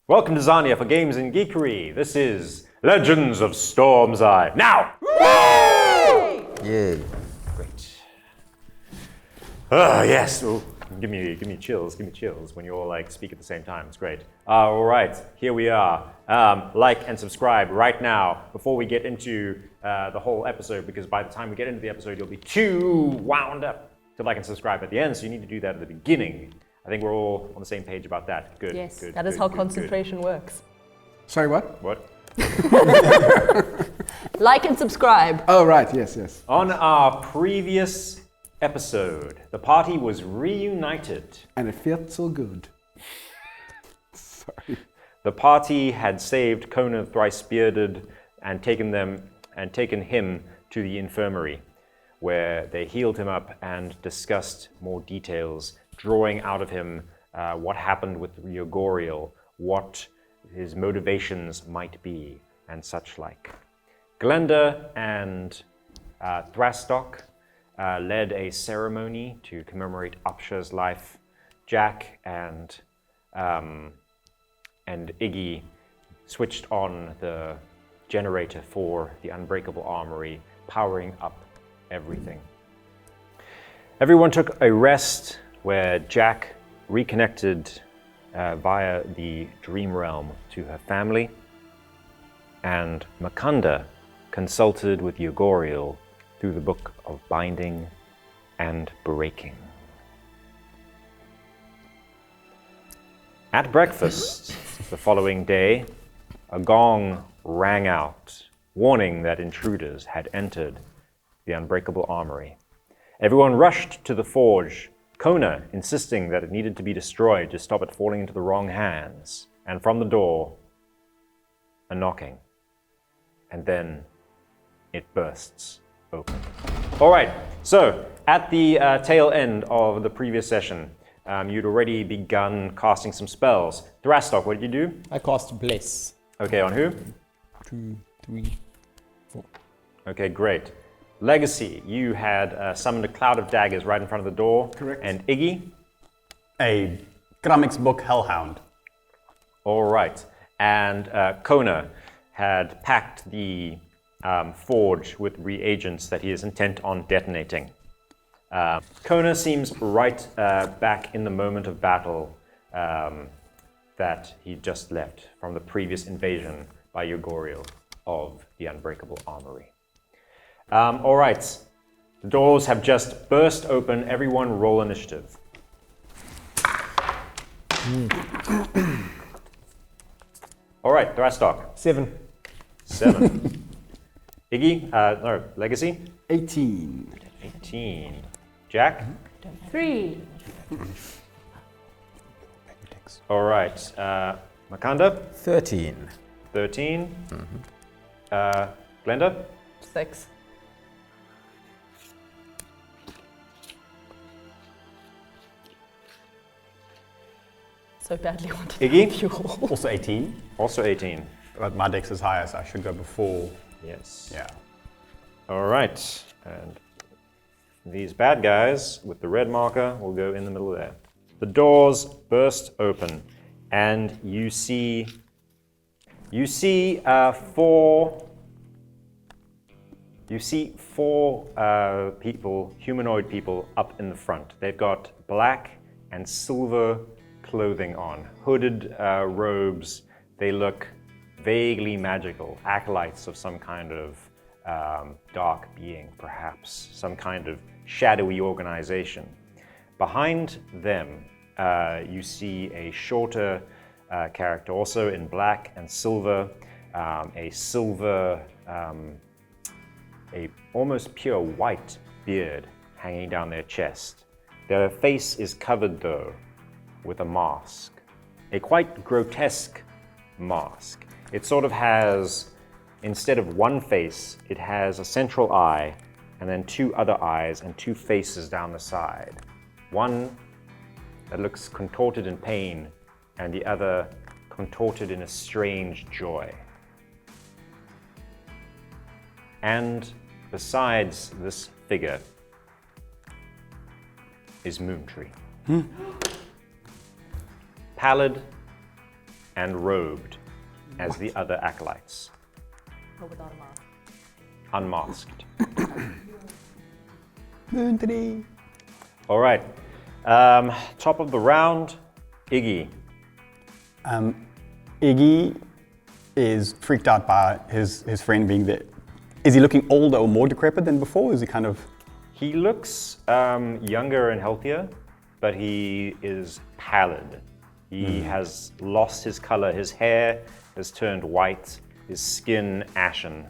Welcome to Zarnia for Games and Geekery. This is Legends of Storm's Eye. Now! Yay. Great. Yes. Ooh, give me chills when you all speak at the same time. It's great. All right, here we are. Like and subscribe right now before we get into the whole episode, because by the time we get into the episode, you'll be too wound up to like and subscribe at the end. So you need to do that at the beginning. I think we're all on the same page about that. Good. Yes, good, that is good, how good, concentration works. Sorry, what? What? Like and subscribe. Oh, right, yes. On our previous episode, the party was reunited. And it felt so good. Sorry. The party had saved Kona Thrice-Bearded and taken him to the infirmary, where they healed him up and discussed more details, drawing out of him what happened with Yogoriel, what his motivations might be, and such like. Glenda and Thrastok led a ceremony to commemorate Upsha's life. Jack and Iggy switched on the generator for the Unbreakable Armory, powering up everything. Everyone took a rest, where Jack reconnected via the dream realm to her family, and Makhanda consulted with Yogoriel through the book of binding and breaking. At breakfast the following day, a gong rang out, warning that intruders had entered the Unbreakable Armory. Everyone rushed to the forge, Kona insisting that it needed to be destroyed to stop it falling into the wrong hands. And from the door, a knocking. And then it bursts open. All right, so at the tail end of the previous session, you'd already begun casting some spells. Thrastok, what did you do? I cast Bliss. Okay, on who? 2, 3, 4. Okay, great. Legacy, you had summoned a cloud of daggers right in front of the door. Correct. And Iggy? A Kramik's book Hellhound. All right. And Kona had packed the forge with reagents that he is intent on detonating. Kona seems right back in the moment of battle that he just left from the previous invasion by Yogoriel of the Unbreakable Armory. All right, the doors have just burst open. Everyone roll initiative. All right, Thrastok. 7. 7. Iggy, no, Legacy. 18. 18. Jack. 3. All right, Makhanda. 13. 13. Glenda. 6. So badly wanted to Iggy? help you all. Also 18. Also 18. But my dex is higher, so I should go before. Yes. Yeah. All right, and these bad guys with the red marker will go in the middle there. The doors burst open, and you see four people, humanoid people, up in the front. They've got black and silver clothing on, hooded robes. They look vaguely magical, acolytes of some kind of dark being, perhaps, some kind of shadowy organization. Behind them, you see a shorter character, also in black and silver, a almost pure white beard hanging down their chest. Their face is covered, though, with a mask, a quite grotesque mask. It sort of has, instead of one face, it has a central eye, and then 2 other eyes and 2 faces down the side. One that looks contorted in pain, and the other contorted in a strange joy. And besides this figure is Moontree. Pallid and robed as the other acolytes, But without a mask. unmasked. Zootee. All right. Top of the round, Iggy. Iggy is freaked out by his friend being there. Is he looking older or more decrepit than before? Is he kind of... He looks younger and healthier, but he is pallid. He has lost his color. His hair has turned white, his skin ashen.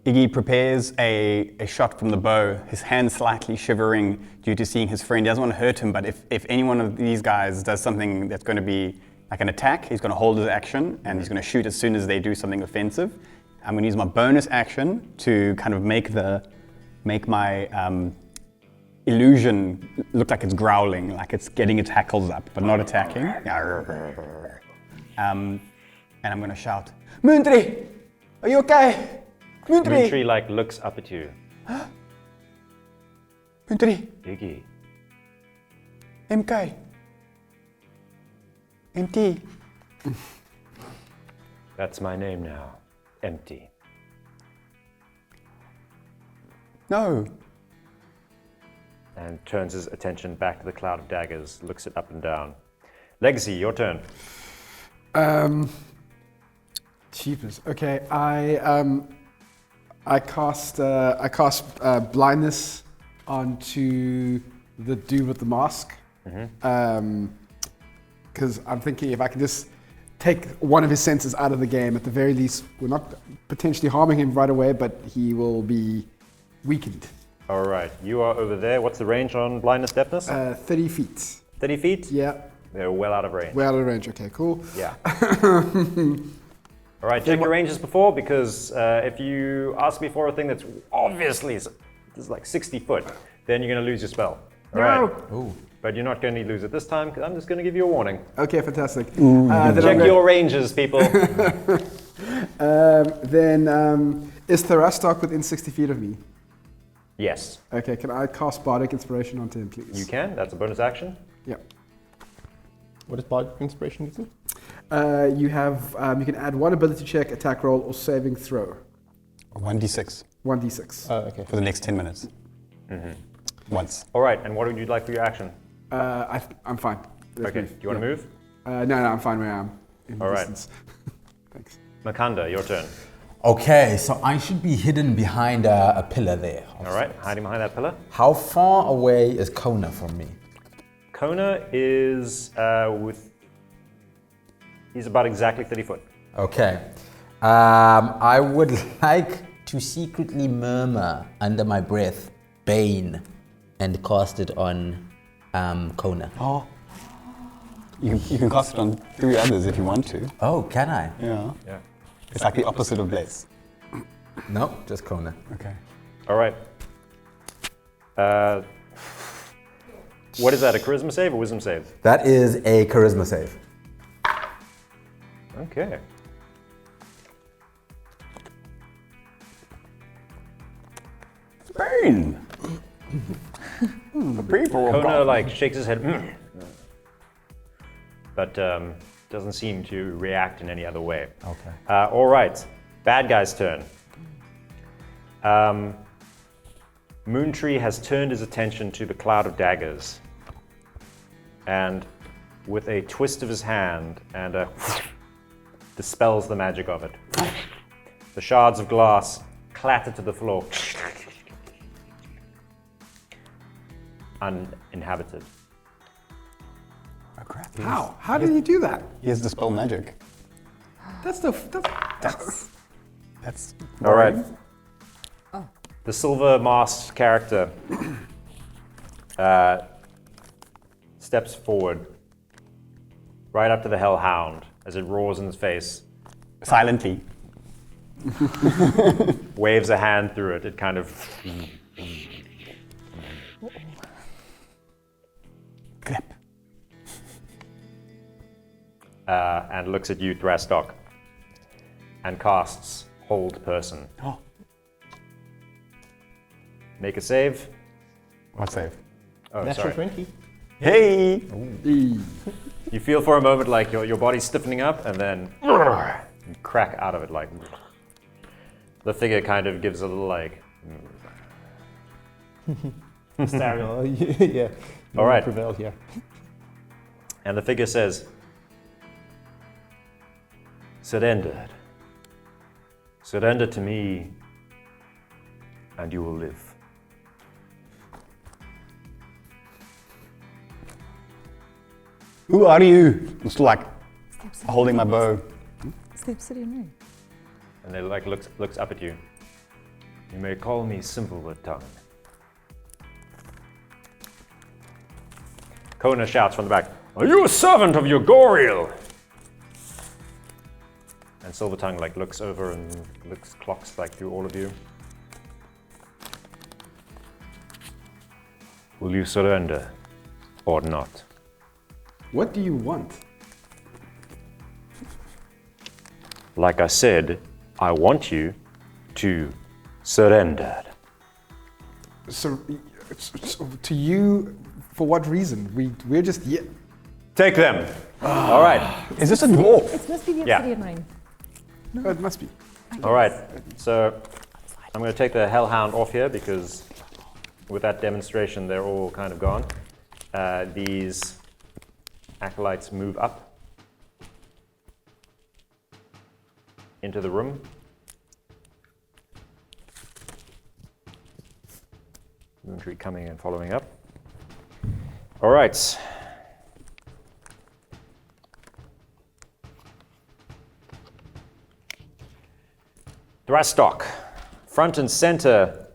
Iggy prepares a shot from the bow, his hand slightly shivering due to seeing his friend. He doesn't want to hurt him, but if any one of these guys does something that's going to be like an attack, he's going to hold his action and he's going to shoot as soon as they do something offensive. I'm going to use my bonus action to kind of make my illusion look like it's growling, like it's getting its hackles up, but not attacking. And I'm going to shout, Moontri, are you okay? Moontri like looks up at you. Moontri, Iggy. MK, MT. That's my name now. Empty. No. And turns his attention back to the cloud of daggers, looks it up and down. Legacy, your turn. Cheapers. Okay, I cast blindness onto the dude with the mask. Because I'm thinking if I can just take one of his senses out of the game, at the very least, we're not potentially harming him right away, but he will be weakened. All right, you are over there. What's the range on blindness deafness? 30 feet. 30 feet? Yeah. They're well out of range. Well out of range. Okay, cool. Yeah. All right, check your ranges before, because if you ask me for a thing that's obviously like 60 foot, then you're going to lose your spell. All right. Oh. But you're not going to lose it this time, because I'm just going to give you a warning. Okay, fantastic. Check your ranges, people. Then is Tharastok within 60 feet of me? Yes, Okay, can I cast Bardic Inspiration onto him, please? you can. That's a bonus action. Yeah. What does Bardic Inspiration give me? You can add one ability check, attack roll, or saving throw. 1d6 1d6. Okay. for the next 10 minutes. Once. All right, and what would you like for your action? I'm fine. Let's Okay, move. do you want to move? No, I'm fine where I am. In All right. distance. Thanks. Makhanda, your turn. Okay, so I should be hidden behind a pillar there. All right, hiding behind that pillar. How far away is Kona from me? Kona is he's about exactly 30 foot. Okay. I would like to secretly murmur under my breath, Bane, and cast it on Kona. Oh. You can cast it on 3 others if you want to. Oh, can I? Yeah. Yeah. It's like the opposite of Bless. No, just Kona. Okay. All right. What is that, a charisma save or wisdom save? That is a charisma save. Okay. Bane! The people of Kona God. like shakes his head, but doesn't seem to react in any other way. Okay. All right, bad guy's turn. Moontree has turned his attention to the cloud of daggers, and with a twist of his hand and a dispels the magic of it. The shards of glass clatter to the floor, uninhabited. Oh crap. How? How did you do that? He has dispel magic. That's All right. The silver masked character steps forward, right up to the hellhound as it roars in his face, Silently. waves a hand through it. It kind of Clap. and looks at you, Thrastok, and casts Hold Person. Oh. Make a save. What save? Oh, Natural sorry. 20. Hey! You feel for a moment like your body's stiffening up, and then you crack out of it like. The figure kind of gives a little like. Stereo, yeah. All right. Prevailed here. And the figure says, "Surrender. Surrender to me, and you will live." Who are you? I'm still like holding my bow. Step city and ring. And they like looks up at you. "You may call me Simple with Tongue." Kona shouts from the back, "Are you a servant of your Goriel?" And Silver Tongue like looks over and clocks like through all of you. "Will you surrender or not?" What do you want? Like I said, I want you to surrender. So, to you, for what reason? We're just yeah. Take them. All right. Is this a dwarf? It must be the Yeah. obsidian ring. Oh, it must be. All right. So I'm going to take the Hellhound off here because with that demonstration, they're all kind of gone. These acolytes move up into the room. Moontree coming and following up. All right. Thrastock, front and center.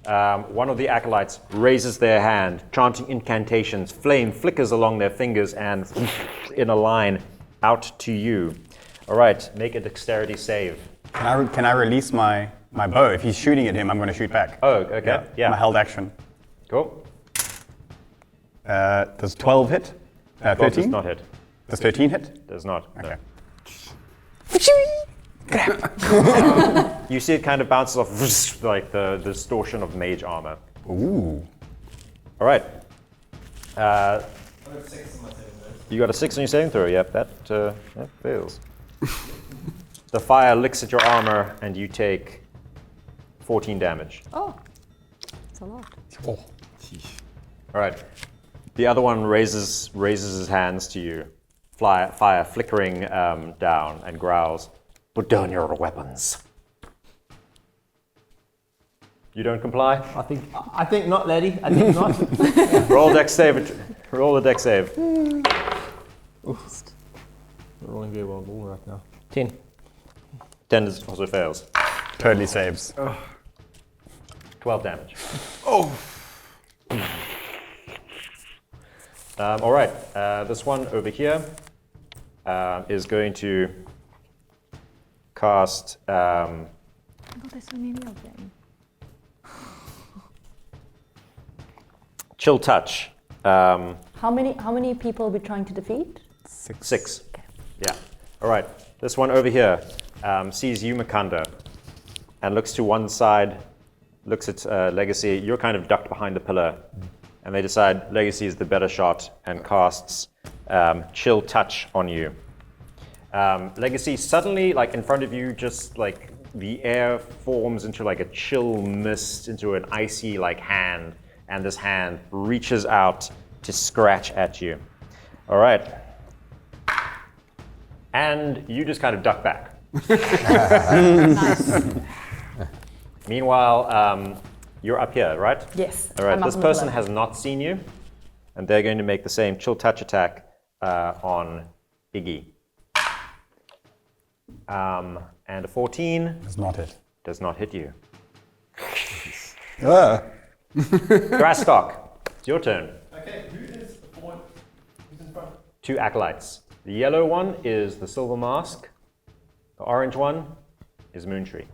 One of the acolytes raises their hand, chanting incantations. Flame flickers along their fingers and in a line out to you. All right, make a dexterity save. Can I release my bow? If he's shooting at him, I'm going to shoot back. Oh, okay. Yeah. My held action. Cool. Does 12 hit? 12 does 13? not hit. Does 13 hit? Does not. no. Okay. You see it kind of bounces off like the distortion of mage armor. Ooh. All right. You got a 6 on your saving throw. Yep, that fails. The fire licks at your armor, and you take 14 damage. Oh, it's a lot. Oh. All right. The other one raises his hands to you, fire flickering down, and growls, "Put down your weapons." You don't comply? I think not, lady. I think not. Roll dex save. Roll a dex save. We're rolling very well right now. 10. 10 also fails. Totally saves. 12 damage. Oh. All right. This one over here is going to cast. Oh my God, there's so many of them. Chill touch. How many people are we trying to defeat? 6. Yeah. All right. This one over here sees you, Makhanda, and looks to one side, looks at Legacy. You're kind of ducked behind the pillar, and they decide Legacy is the better shot and casts Chill Touch on you. Legacy suddenly, like in front of you, just like the air forms into like a chill mist, into an icy like hand, and this hand reaches out to scratch at you. All right. And you just kind of duck back. Nice. Meanwhile, you're up here, right? Yes. All right, I'm up this on the person pillar. has not seen you, and they're going to make the same chill touch attack on Iggy. And a 14 Does not hit. does not hit you. Thrastock. It's your turn. Okay, who is the one who's in front? 2 acolytes. The yellow one is the Silver Mask. The orange one is Moontree.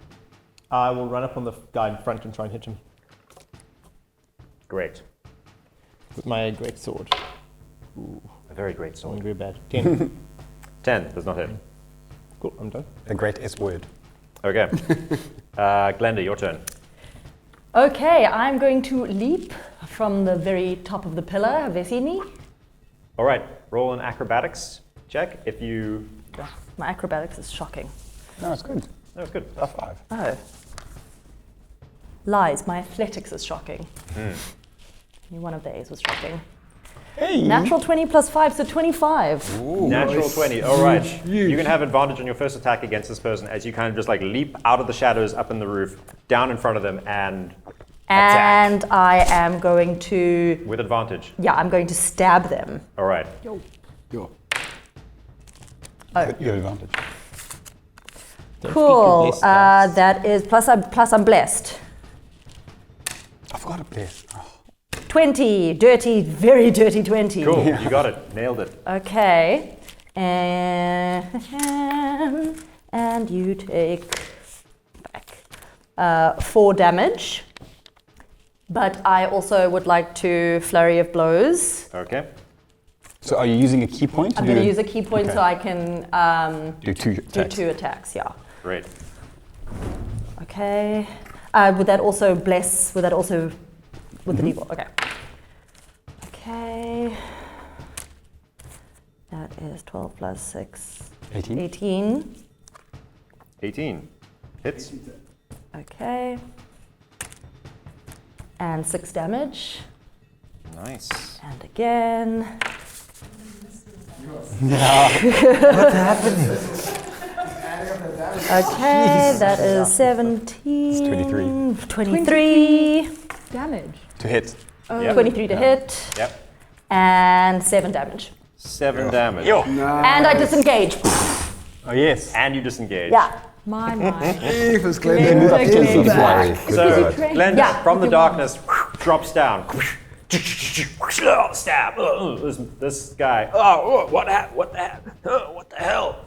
I will run up on the guy in front and try and hit him Great. with my great sword. A very great Something sword. very bad. 10. 10 does not hit. Cool, I'm done. The great S word. Okay. Glenda, your turn. Okay, I'm going to leap from the very top of the pillar. Have they seen me? All right. roll an acrobatics check if you. My acrobatics is shocking. No, it's good. No, it's good. That's 5. Oh. Lies. My athletics is shocking. One of the A's was shocking. Hey! Natural 20 plus 5, so 25. Natural 20. All right. You can have advantage on your first attack against this person as you kind of just like leap out of the shadows up in the roof, down in front of them, and attack. And I am going to. With advantage. Yeah, I'm going to stab them. All right. Yo. Oh. You have advantage. Cool. blessed, guys. That is plus I'm blessed. I forgot to bless. Oh. 20, dirty, very dirty 20. Cool. You got it. Nailed it. Okay. And you take back 4 damage. But I also would like to flurry of blows. Okay. So are you using a key point? I'm going to use a key point Okay. so I can do 2 do attacks. 2 attacks. Yeah. Great. Okay. Would that also bless? Would that also with the D4? Okay. Okay. That is 12 plus 6. 18. 18. 18. Hits. Okay. And 6 damage. Nice. And again. What's happening? Okay, that is 17. It's 23. 23. Damage. To hit. Yep. 23 to hit. Yep. And 7 damage. 7 damage. Yo! And I disengage. Oh, yes. And you disengage. Yeah. My. If Clear Flurry. back. Good So God. Glenn, Yeah. from the darkness, drops down. Stab. This guy. What the hell?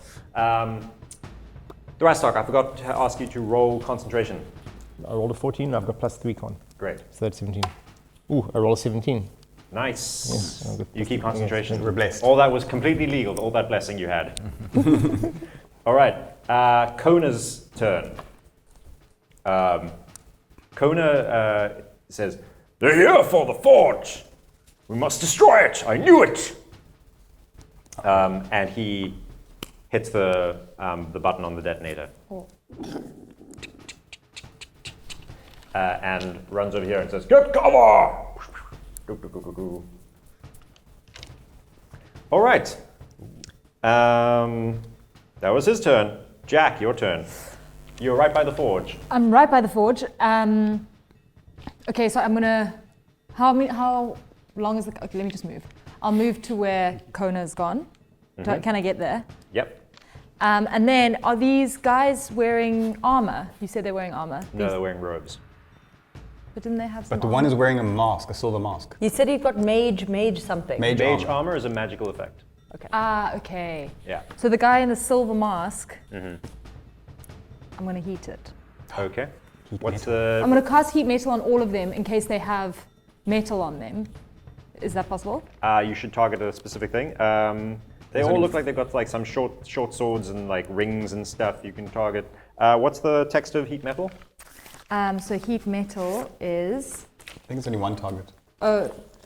Thrastock, I forgot to ask you to roll concentration. I rolled a 14, I've got plus 3 con. Great. So that's 17. Ooh, I rolled a 17. Nice. Yes, I've got You keep plus 3. concentration. We're blessed. All that was completely legal, all that blessing you had. All right. Kona's turn. Kona says, "They're here for the forge. We must destroy it. I knew it." And he hits the button on the detonator. And runs over here and says, "Get cover!" All right. That was his turn. Jack, your turn. You're right by the forge. I'm right by the forge. Okay, so I'm gonna. How long is the? Okay, let me just move. I'll move to where Kona's gone. Can I get there? Yep. And then, are these guys wearing armor? You said they're wearing armor. No, they're wearing robes. But didn't they have some But the armor? one is wearing a mask, a silver mask. You said you've got mage something. Mage Mage armor. armor is a magical effect. Okay. Yeah. So the guy in the silver mask, I'm gonna heat it. Okay. What's I'm the? gonna cast heat metal on all of them in case they have metal on them. Is that possible? You should target a specific thing. They all look like they've got like some short swords and like rings and stuff you can target. What's the text of heat metal? So heat metal is, I think it's only one target.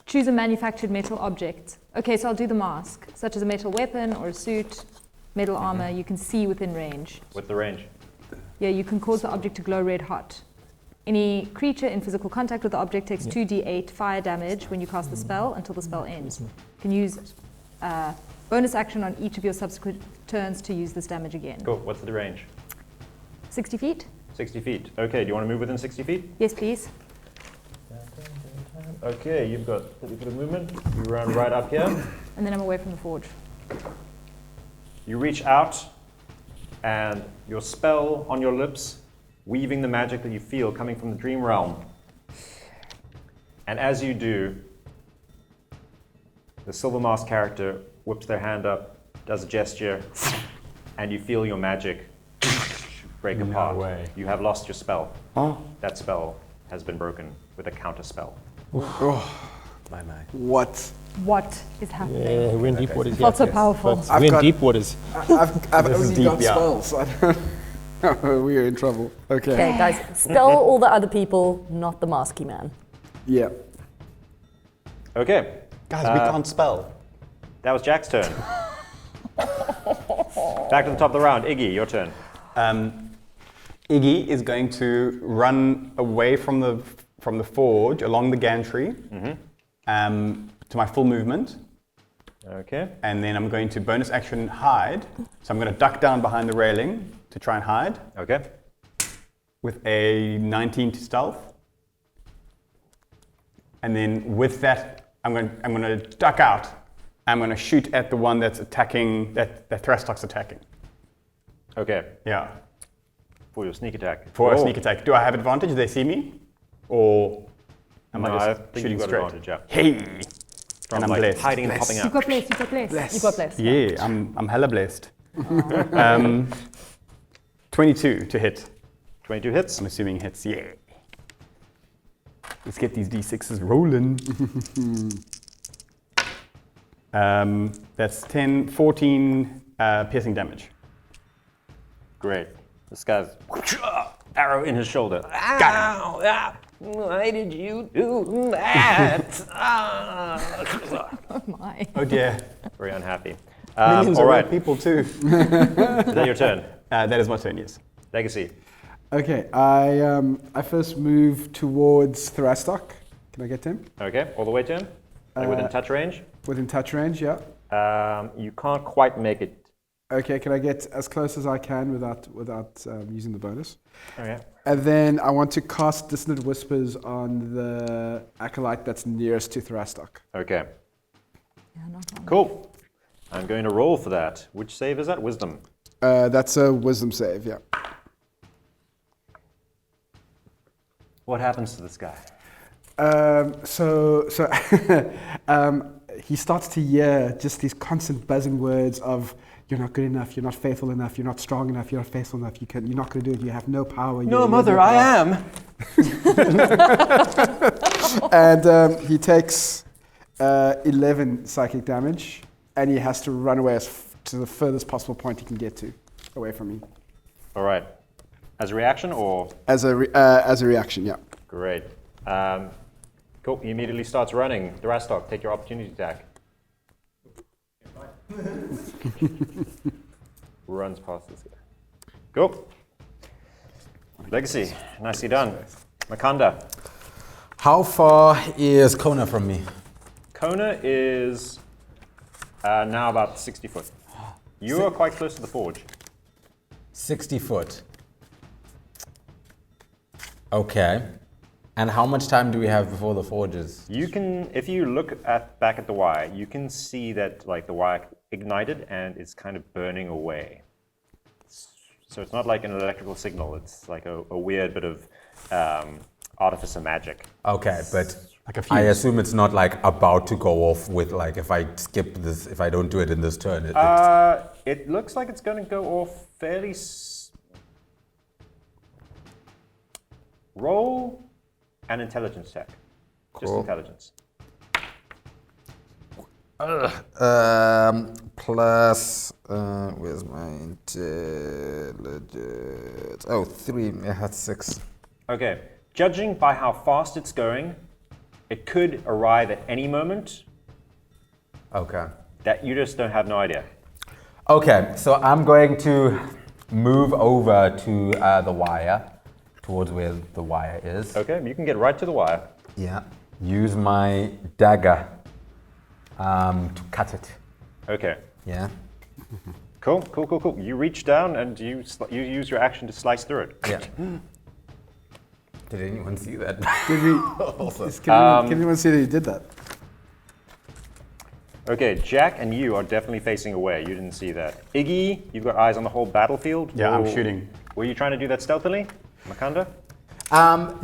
choose a manufactured metal object. Okay, so I'll do the mask, such as a metal weapon or a suit, metal armor you can see within range. With the range. Yeah, you can cause the object to glow red hot. Any creature in physical contact with the object takes 2d8 fire damage when you cast the spell until the spell ends. You can use bonus action on each of your subsequent turns to use this damage again. Cool. What's the range? 60 feet? 60 feet. Okay, do you want to move within 60 feet? Yes, please. Okay, you've got a bit of movement. You run right up here. And then I'm away from the forge. You reach out, and your spell on your lips, weaving the magic that you feel coming from the dream realm. And as you do, the Silver Mask character whips their hand up, does a gesture, and you feel your magic break apart. way. You have lost your spell. Oh. That spell has been broken with a counter spell. My. What? What is happening? Yeah, we're in deep waters. Felt so powerful. But I've we're in got- deep waters. I've This is only deep, got yeah. spells. So I don't know. We are in trouble. Okay. Okay, guys, spell all the other people, not the masky man. Yeah. Okay. Guys, we can't spell. That was Jack's turn. Back to the top of the round. Iggy, your turn. Iggy is going to run away from the forge along the gantry to my full movement. Okay. And then I'm going to bonus action hide. So I'm going to duck down behind the railing to try and hide. Okay. With a 19 to stealth. And then with that, I'm going to duck out. I'm going to shoot at the one that's attacking, that Thrastock's attacking. Okay. Yeah. For your sneak attack. For a sneak attack. Do I have advantage? Do they see me? Or am I I just think shooting you've got straight? advantage, yeah. Hey! From And I'm like blessed. hiding and popping You out. got blessed, you got blessed. You got blessed. Yeah, I'm hella blessed. 22 to hit. 22 hits. I'm assuming hits, yeah. Let's get these d6s rolling. That's 10, 14 piercing damage. Great. This guy's arrow in his shoulder. Got Ow! Why did you do that? Oh my. Oh dear. Very unhappy. Millions All of right. people too. Is that your turn? That is my turn, yes. Legacy. Okay, I first move towards Thrastock. Can I get to him? Okay. All the way to him? Like within touch range? Within touch range, yeah. You can't quite make it. Okay, can I get as close as I can without using the bonus? Okay. And then I want to cast Dissonant Whispers on the acolyte that's nearest to Thrastock. Okay. Yeah, not wrong. Cool. I'm going to roll for that. Which save is that? Wisdom. That's a wisdom save, yeah. What happens to this guy? He starts to hear just these constant buzzing words of "You're not good enough. You're not faithful enough. You're not strong enough. You're not faithful enough. You're not going to do it. You have no power." No, mother, I am. And he takes 11 psychic damage, and he has to run away to the furthest possible point he can get to, away from me. All right. As a reaction or? As a reaction, yeah. Great. Cool. He immediately starts running. Thrastock, take your opportunity attack. Runs past this guy. Cool. Legacy, nicely done. Makhanda. How far is Kona from me? Kona is now about 60 foot. You are quite close to the forge. 60 foot. Okay. And how much time do we have before the forges? You can, if you look back at the wire, you can see that like the wire ignited and it's kind of burning away. So it's not like an electrical signal. It's like a weird bit of artificer magic. Okay, but Like a I fuse. assume it's not like about to go off with like if I skip this, if I don't do it in this turn. It looks like it's going to go off fairly. Roll an intelligence check. Just Cool. intelligence. Plus, where's my intelligence? Oh, 3. Yeah, that's 6. Okay. Judging by how fast it's going, it could arrive at any moment. Okay. That you just don't have no idea. Okay, so I'm going to move over to the wire, towards where the wire is. Okay, you can get right to the wire. Yeah. Use my dagger to cut it. Okay. Yeah. Cool. You reach down and you use your action to slice through it. Yeah. Did anyone see that? Did we? Can anyone see that he did that? Okay, Jack and you are definitely facing away. You didn't see that. Iggy, you've got eyes on the whole battlefield. Yeah, I'm Or- shooting. Were you trying to do that stealthily, Makhanda?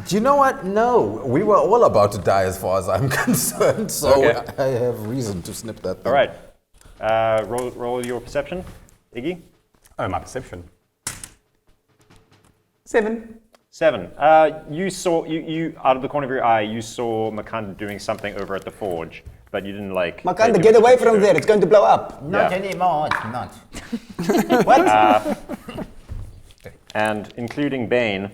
Do you know what? No, we were all about to die as far as I'm concerned, so Okay. I have reason to snip that thing. All right. Roll your perception, Iggy. Oh, my perception. 7. 7. You saw you out of the corner of your eye. You saw Makhanda doing something over at the forge, but you didn't like. pay Makhanda, too get much away attention from to there. it. It's going to blow up. Not Yeah. anymore, it's not. And including Bane,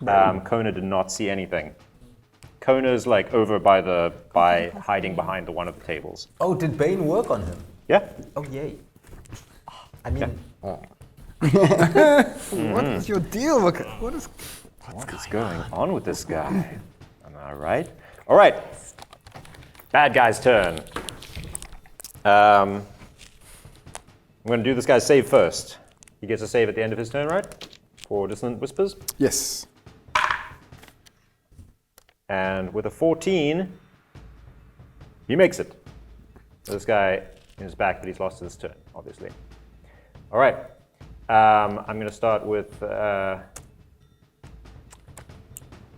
Kona did not see anything. Kona's like over by hiding behind one of the tables. Oh, did Bane work on him? Yeah. Oh, yay. I mean, What is your deal? What is? What is going on with this guy? Am I right? All right. Bad guy's turn. I'm going to do this guy's save first. He gets a save at the end of his turn, right? For Dissonant Whispers. Yes. And with a 14, he makes it. This guy is back, but he's lost his turn, obviously. All right. I'm going to start with. I'm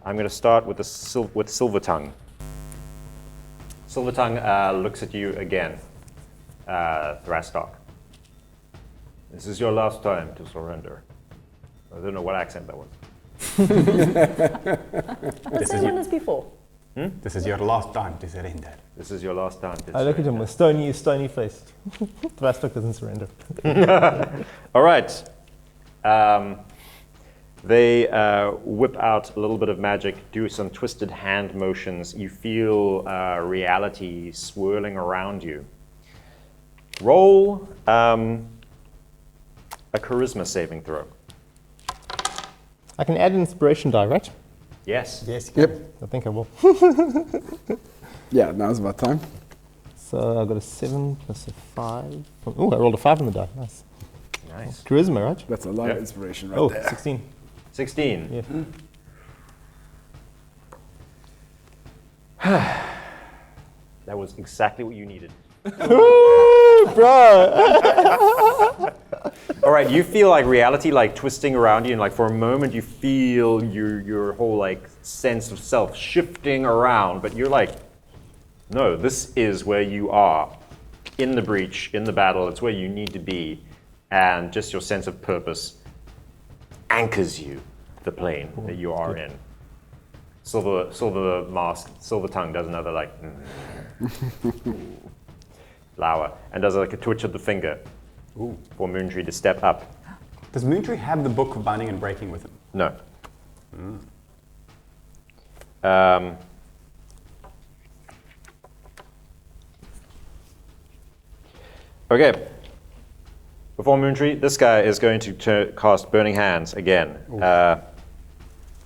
going to start with Silver Tongue. Silver Tongue looks at you again, Thrasstock. This is your last time to surrender. I don't know what accent that was. The same one as before. This is your last time to surrender. This is your last time to I look at him surrender. with stony faced. Thrasstock doesn't surrender. All right. They whip out a little bit of magic, do some twisted hand motions. You feel reality swirling around you. Roll a charisma saving throw. I can add an inspiration die, right? Yes. Yes. Yep. I think I will. Yeah, now's about time. So I got a 7 plus a 5. Oh, I rolled a 5 on the die. Nice. Nice. Charisma, right? That's a lot Yep. of inspiration right Oh, there. 16. 16. Yeah. That was exactly what you needed. All right, you feel like reality like twisting around you, and like for a moment you feel your whole like sense of self shifting around, but you're like, no, this is where you are, in the breach, in the battle. It's where you need to be, and just your sense of purpose anchors you to the plane that you are in. Silver Mask, Silver Tongue does another like flower, and does like a twitch of the finger. For Moontree to step up. Does Moontree have the book of binding and breaking with him? No. Okay. Before Moontree, this guy is going to cast Burning Hands again.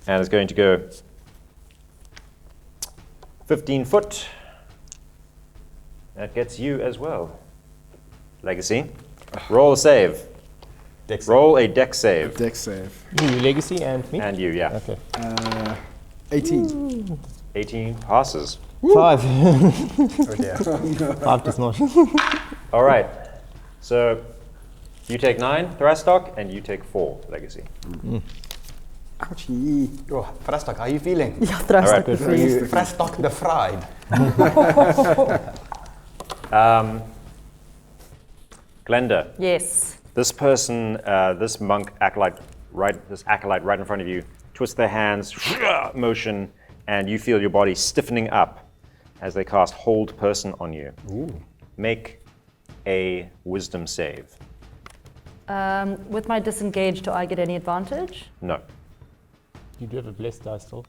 And is going to go 15 foot. That gets you as well. Legacy. Roll a save. Dex. Roll a dex save. Dex save. You, Legacy, and me? And you, yeah. Okay. 18. 18 passes. 5. Oh dear. 5 does not. All right. So you take 9, Thrasstock, and you take 4, Legacy. Ouchie. Oh, Thrasstock, how are you feeling? Yeah, Thrasstock. All Very Thrasstock the fried. Glenda, Yes. this person, this acolyte right in front of you, twists their hands, motion, and you feel your body stiffening up as they cast Hold Person on you. Ooh. Make a Wisdom save. With my disengage, do I get any advantage? No. You do have a blessed die still.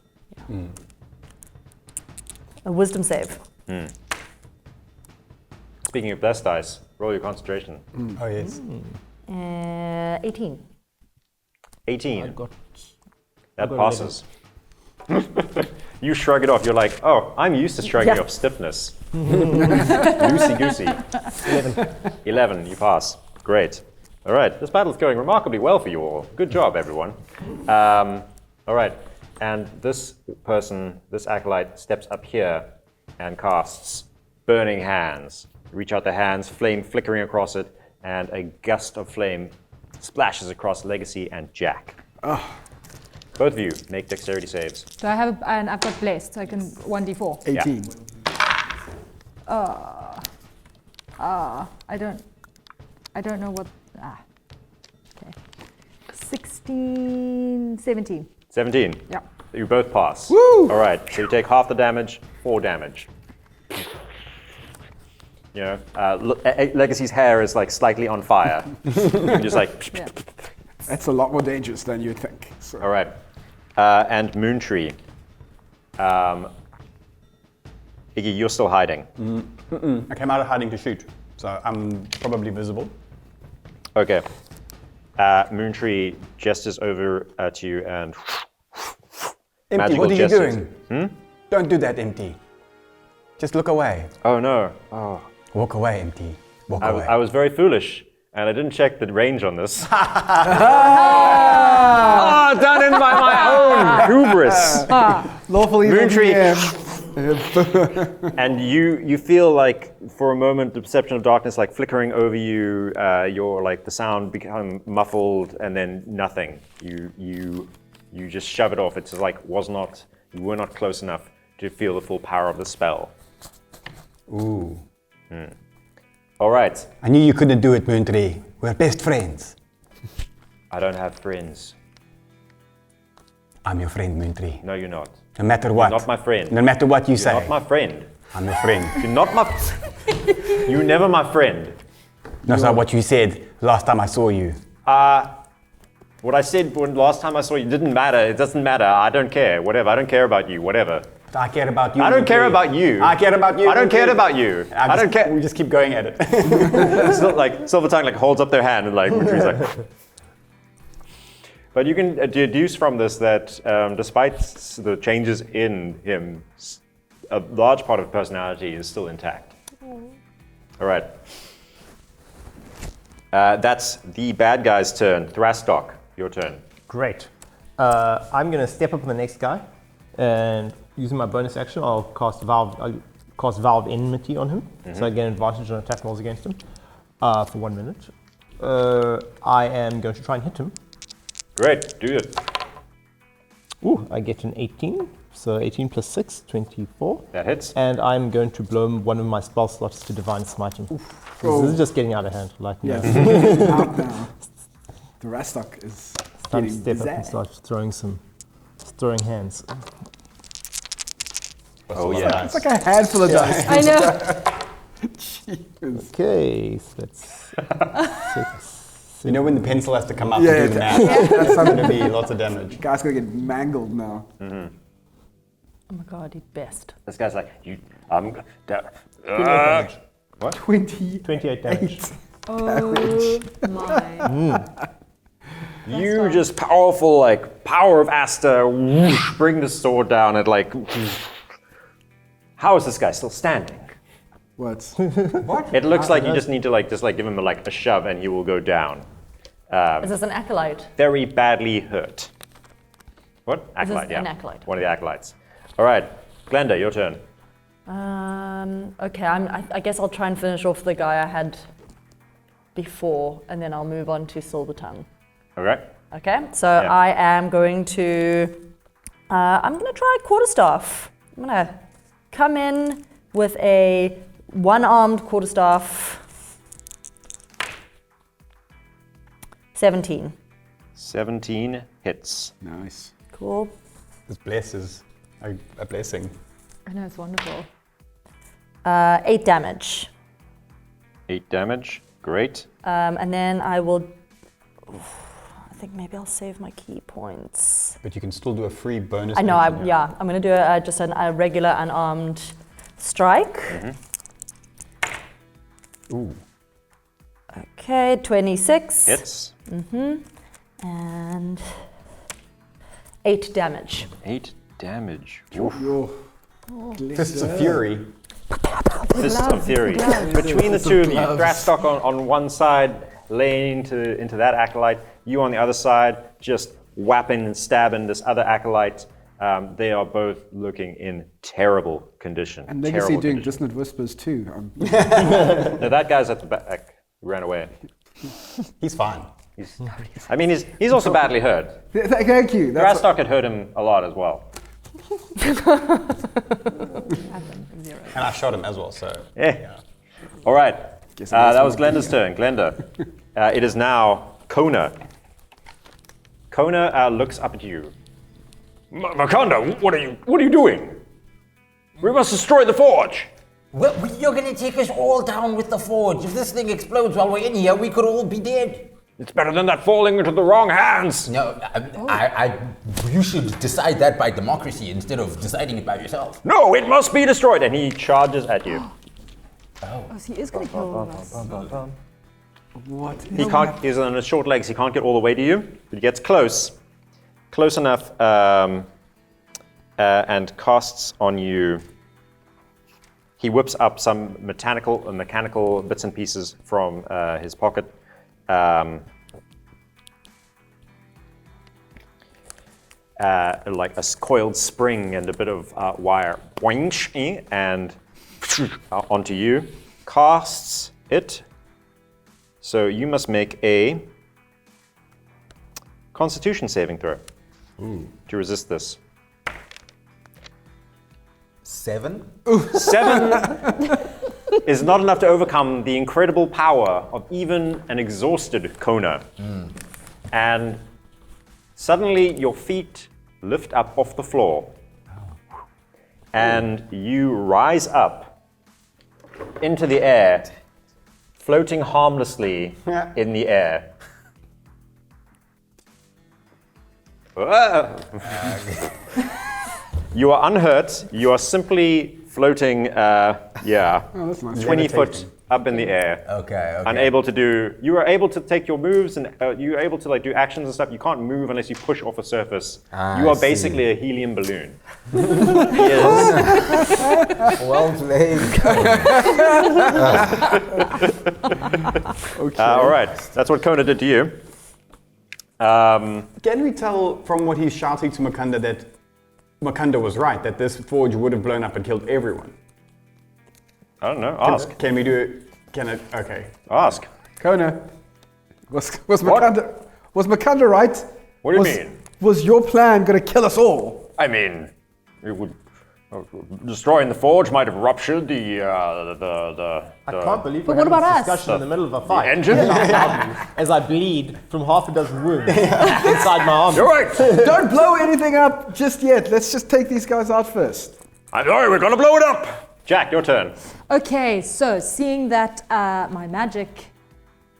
A wisdom save. Speaking of blessed dice, roll your concentration. Oh yes. 18. 18. I got That got passes. You shrug it off. You're like, oh, I'm used to shrugging Yeah. off stiffness. Loosey goosey. 11. You pass. Great. All right. This battle's going remarkably well for you all. Good job, everyone. All right. And this person, this acolyte, steps up here and casts Burning Hands. Reach out their hands, flame flickering across it, and a gust of flame splashes across Legacy and Jack. Both of you make dexterity saves. Do I have, and I've got blessed, so I can 1d4. 18. I don't know what, okay. 16, 17. 17. Yeah. You both pass. Woo! All right, so you take half the damage, 4 damage. You know, Legacy's hair is like slightly on fire. You're just like, Yeah. That's a lot more dangerous than you'd think. So. all right. And Moontree, Iggy, you're still hiding. I came out of hiding to shoot, so I'm probably visible. Okay. Moontree gestures over at you and Empty, magical what are you gestures. doing? Don't do that, Empty. Just look away. Oh no. Oh. Walk away, Empty. Walk away. I was very foolish and I didn't check the range on this. Done in by my own hubris. Lawful evil Moontree. DM. And you feel like for a moment the perception of darkness like flickering over you. You're like the sound become muffled and then nothing. You just shove it off. It's just like you were not close enough to feel the full power of the spell. Ooh. All right. I knew you couldn't do it, Moontree. We're best friends. I don't have friends. I'm your friend, Moontree. No, you're not. No matter what. You're not my friend. No matter what you You're say. not my friend. I'm your friend. You're not my. You're never my friend. That's not what you said last time I saw you. What I said last time I saw you didn't matter. It doesn't matter. I don't care. Whatever. I don't care about you. Whatever. I care about you. I don't care Moontree. about you. I care about you. I don't care Moontree. about you. I don't care. We just keep going at it. It's not like Silver Tongue like holds up their hand and like Mootree's like. But you can deduce from this that despite the changes in him, a large part of personality is still intact. All right. That's the bad guy's turn. Thrasstock, your turn. Great. I'm going to step up on the next guy, and using my bonus action, I'll cast Valve Enmity on him, so I get an advantage on attack rolls against him for 1 minute. I am going to try and hit him. Great, do it. Ooh, I get an 18, so 18 plus 6, 24. That hits. And I'm going to blow one of my spell slots to Divine Smite him. So this is just getting out of hand. Like, Yes. Out now. The Rastock is time to getting step up and bizarre. start throwing hands. Oh yeah. It's like a handful of dice. I know. Jeez. Okay, so that's 6. You know when the pencil has to come up Yeah, to do the math? That's going to be lots of damage. Guy's gonna get mangled now. Oh my god, he's best. This guy's like, you. 28 damage. Oh my. You just powerful, like power of Asta, whoosh, bring the sword down and like. How is this guy still standing? What? It looks like you just need to give him a shove and he will go down. Is this an acolyte? Very badly hurt. What? Acolyte, yeah. an acolyte? One of the acolytes. All right, Glenda, your turn. Okay, I guess I'll try and finish off the guy I had before, and then I'll move on to Silver Tongue. All right. Okay, so Yeah. I am going to. I'm going to try Quarterstaff. I'm going to come in with a one-armed Quarterstaff. 17. 17 hits. Nice. Cool. This bless is a blessing. I know, it's wonderful. 8 damage. 8 damage. Great. And then I will. I think maybe I'll save my key points. But you can still do a free bonus. I know. action, I'm going to do just a regular unarmed strike. Ooh. Okay, 26. Hits. And 8 damage. 8 damage. Yo. Fists of Fury. Fists of Fury. Between the two of you, Thrasstock on one side, laying into that acolyte. You on the other side, just whapping and stabbing this other acolyte. They are both looking in terrible condition. And Legacy Terrible doing condition. Dissonant Whispers too. No, that guy's at the back. He ran away. He's fine. He's also badly hurt. Thank you. That's Thrasstock had hurt him a lot as well. And I shot him as well, so. Yeah. All right. That was Glenda's turn. Glenda. It is now Kona. Kona looks up at you. Makhanda, what are you doing? We must destroy the forge. Well, you're going to take us all down with the forge. If this thing explodes while we're in here, we could all be dead. It's better than that falling into the wrong hands. No, you should decide that by democracy instead of deciding it by yourself. No, it must be destroyed. And he charges at you. Oh, so he is going to kill all of us. What? He can't. He's on his short legs. He can't get all the way to you. But he gets close enough, and casts on you. He whips up some mechanical bits and pieces from his pocket. Like a coiled spring and a bit of wire, and onto you. Casts it. So you must make a Constitution saving throw to resist this. 7? 7 is not enough to overcome the incredible power of even an exhausted Kona. And suddenly your feet lift up off the floor. And you rise up into the air, floating harmlessly in the air. You are unhurt. You are simply floating, that's nice. 20 foot up in the air. Okay. Unable to do. You are able to take your moves and you are able to do actions and stuff. You can't move unless you push off a surface. You are basically a helium balloon. Yes. Well played. Okay. All right. That's what Kona did to you. Can we tell from what he's shouting to Makhanda that Makhanda was right, that this forge would have blown up and killed everyone? I don't know. Ask. Can we do it? Can it? Okay. Ask. Kona, was Makhanda right? What do you mean? Was your plan going to kill us all? I mean, it would. Destroying the forge might have ruptured the I can't believe we're But what having about this us? discussion in the middle of a fight. engine? As I bleed from half a dozen wounds inside my arm. You're right. Don't blow anything up just yet. Let's just take these guys out first. I'm sorry, we're gonna blow it up. Jack, your turn. Okay, so seeing that my magic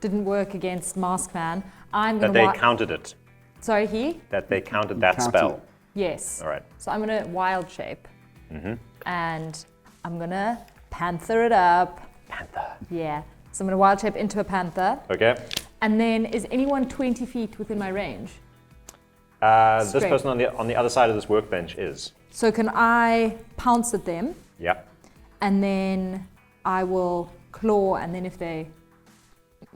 didn't work against Maskman, I'm That going they to... counted it. Sorry, he? That they counted that Counted. spell. Yes. All right. So I'm going to wild shape. And I'm going to panther it up. Panther. Yeah. So I'm going to wild shape into a panther. Okay. And then is anyone 20 feet within my range? This Straight. person on the other side of this workbench is. So can I pounce at them? Yeah. And then I will claw, and then if they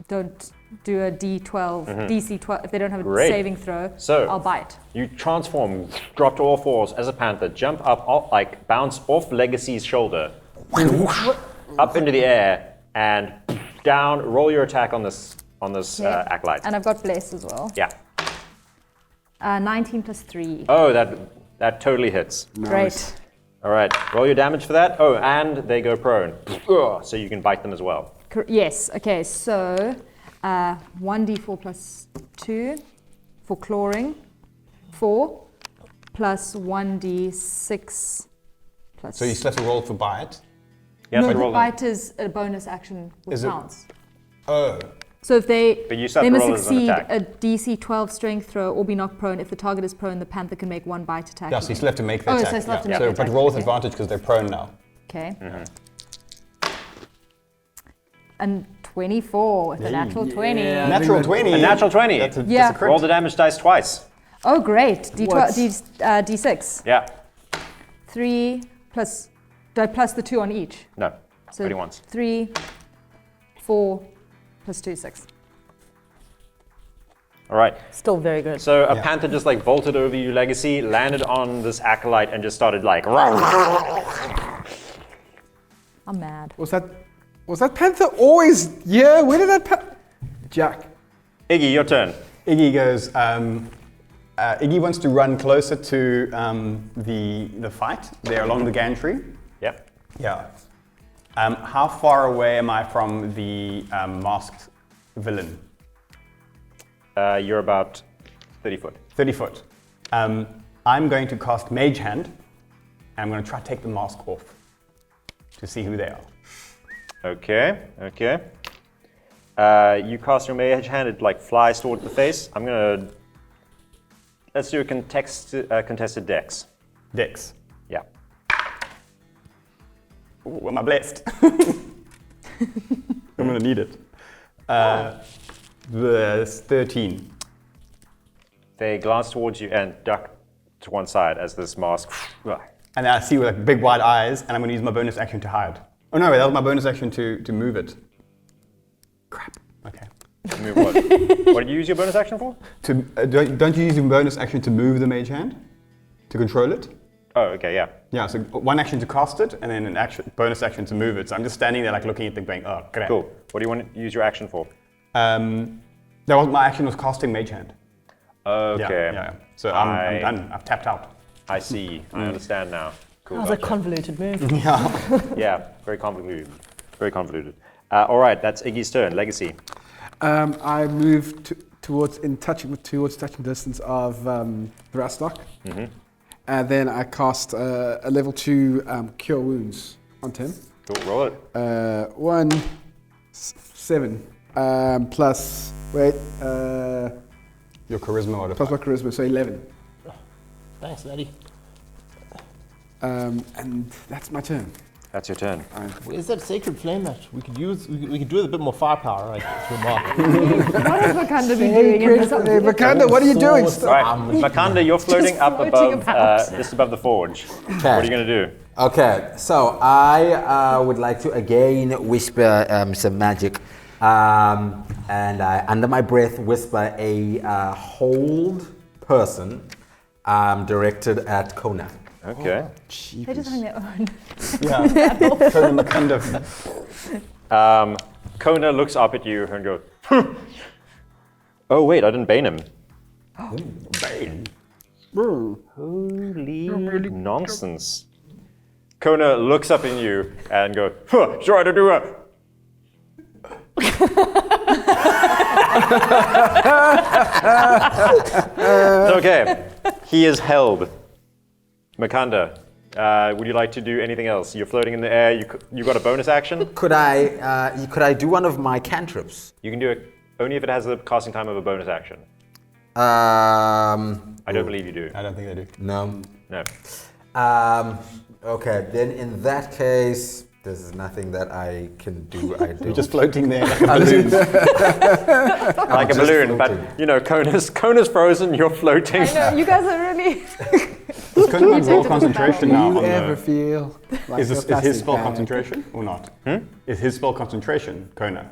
don't do a D12, DC 12, if they don't have a Great. saving throw, So- I'll bite. You transform, drop to all fours as a panther, jump up, bounce off Legacy's shoulder, up into the air, and down. Roll your attack on this Yeah. acolyte. And I've got bless as well. Yeah. 19 plus 3. Oh, that totally hits. Great. All right, roll your damage for that. Oh, and they go prone, so you can bite them as well. Yes, okay, so 1d4 plus 2 for clawing, 4 plus 1d6 plus... So you still have to roll for bite? You have no, to the roll them. bite is a bonus action with Is it- pounce. Oh. So if they But you still have they to must roll it as an succeed attack. a DC 12 strength throw or be knocked prone. If the target is prone, the panther can make one bite attack. Yeah, so you still have to make the Oh, so attack. I still have to make So, the but attack, roll with okay. advantage because they're prone now. Okay. And 24 with a natural 20. Natural 20. A natural 20. That's a Yeah. crit. Roll the damage dice twice. Oh, great. What? D6. Yeah. 3 plus... Do I plus the 2 on each? No. So Only once. 3, 4 plus 2, 6. All right. Still very good. So a panther just vaulted over you, Legacy, landed on this acolyte, and just started I'm mad. Was that panther always here? Where did that Jack. Iggy, your turn. Iggy goes. Iggy wants to run closer to the fight there along the gantry. Yep. Yeah. How far away am I from the masked villain? You're about 30 foot. 30 foot. I'm going to cast Mage Hand, and I'm going to try to take the mask off to see who they are. Okay. You cast your mage hand, it like flies towards the face. Let's do a contested dex. Dex. Yeah. Ooh, am I blessed? I'm gonna need it. The 13. They glance towards you and duck to one side as this mask. And I see with like big wide eyes, and I'm gonna use my bonus action to hide. Oh no, wait, that was my bonus action to move it. Crap. Okay. Move what? What did you use your bonus action for? Don't you use your bonus action to move the mage hand? To control it? Oh, okay, yeah. Yeah, so one action to cast it, and then an bonus action to move it. So I'm just standing there like looking at them going, oh, crap. Cool. What do you want to use your action for? My action was casting mage hand. Okay. Yeah. So I'm done. I've tapped out. I see. I understand now. Cool. That was a convoluted move. Yeah, very convoluted. Very convoluted. All right, that's Iggy's turn. Legacy. I move towards touching distance of Thrastok. Mm-hmm. And then I cast a level 2 Cure Wounds onto him. Cool, roll it. 7 plus, wait, Your charisma modifier. plus my charisma, so 11. Thanks, Daddy. And that's my turn. That's your turn. Where's that sacred flame that we could use? We could do with a bit more firepower, right? Through Mark. What is Makhanda be doing in this? Hey, Makhanda, what are you doing? All right, Makhanda, you're floating up floating above, about. just above the forge. Okay. What are you going to do? Okay, so I would like to again whisper some magic, and I, under my breath, whisper a hold person directed at Kona. Okay. They're just having their own. Yeah. Kona Makhanda. Kona looks up at you and goes, oh, wait, I didn't bane him. Bane. Holy nonsense. Kona looks up at you and goes, sure, I don't do it. Okay, he is held. Makhanda, would you like to do anything else? You're floating in the air. You got a bonus action. Could I do one of my cantrips? You can do it only if it has the casting time of a bonus action. I don't believe you do. I don't think they do. No. No. Okay, then in that case, there's nothing that I can do. You're just floating there like a balloon. Like a balloon, but you know, Kona's frozen. You're floating. I know, you guys are really. It's going to be roll concentration now. Do On you ever the, feel like is a his plastic spell bag? concentration or not? Is his spell concentration, Kona?